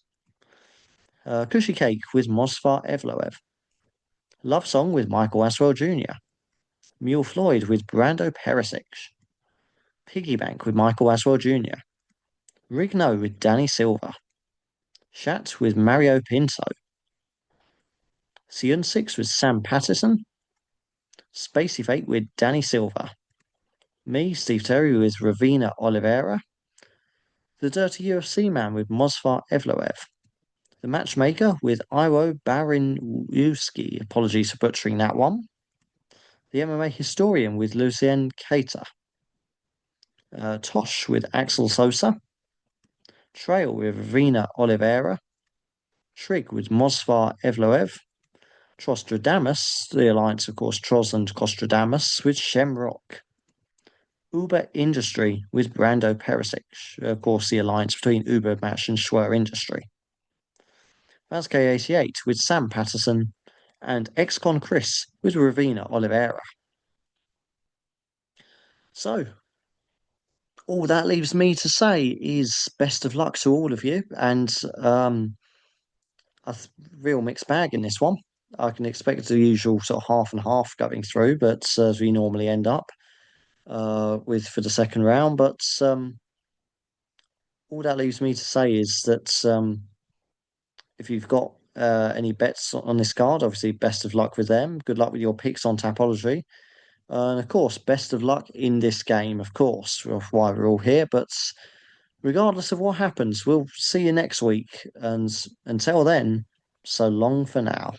Cushy Cake with Mosfar Evloev, Love Song with Michael Aswell Jr., Mule Floyd with Brando Perisic, Piggy Bank with Michael Aswell Jr., Rigno with Danny Silva, Shat with Mario Pinto, Sion 6 with Sam Patterson, Spacey Fate with Danny Silva, me, Steve Terry with Ravina Oliveira, the Dirty UFC Man with Mosfar Evloev, the Matchmaker with Iwo Barinwski, apologies for butchering that one, the MMA Historian with Lucien Keita, Tosh with Axel Sosa, Trail with Ravina Oliveira, Trig with Mosfar Evloev, Trostradamus, the alliance, of course, Tros and Costradamus with Shemrock, Uber Industry with Brando Perisic, of course, the alliance between Uber Match and Schwer Industry, Vazk88 with Sam Patterson, and Ex-Con Chris with Ravina Oliveira. So, all that leaves me to say is best of luck to all of you, and a real mixed bag in this one. I can expect the usual sort of half and half going through, but as we normally end up with for the second round. But all that leaves me to say is that if you've got any bets on this card, obviously best of luck with them. Good luck with your picks on Tapology. And of course, best of luck in this game, of course, why we're all here. But regardless of what happens, we'll see you next week. And until then, so long for now.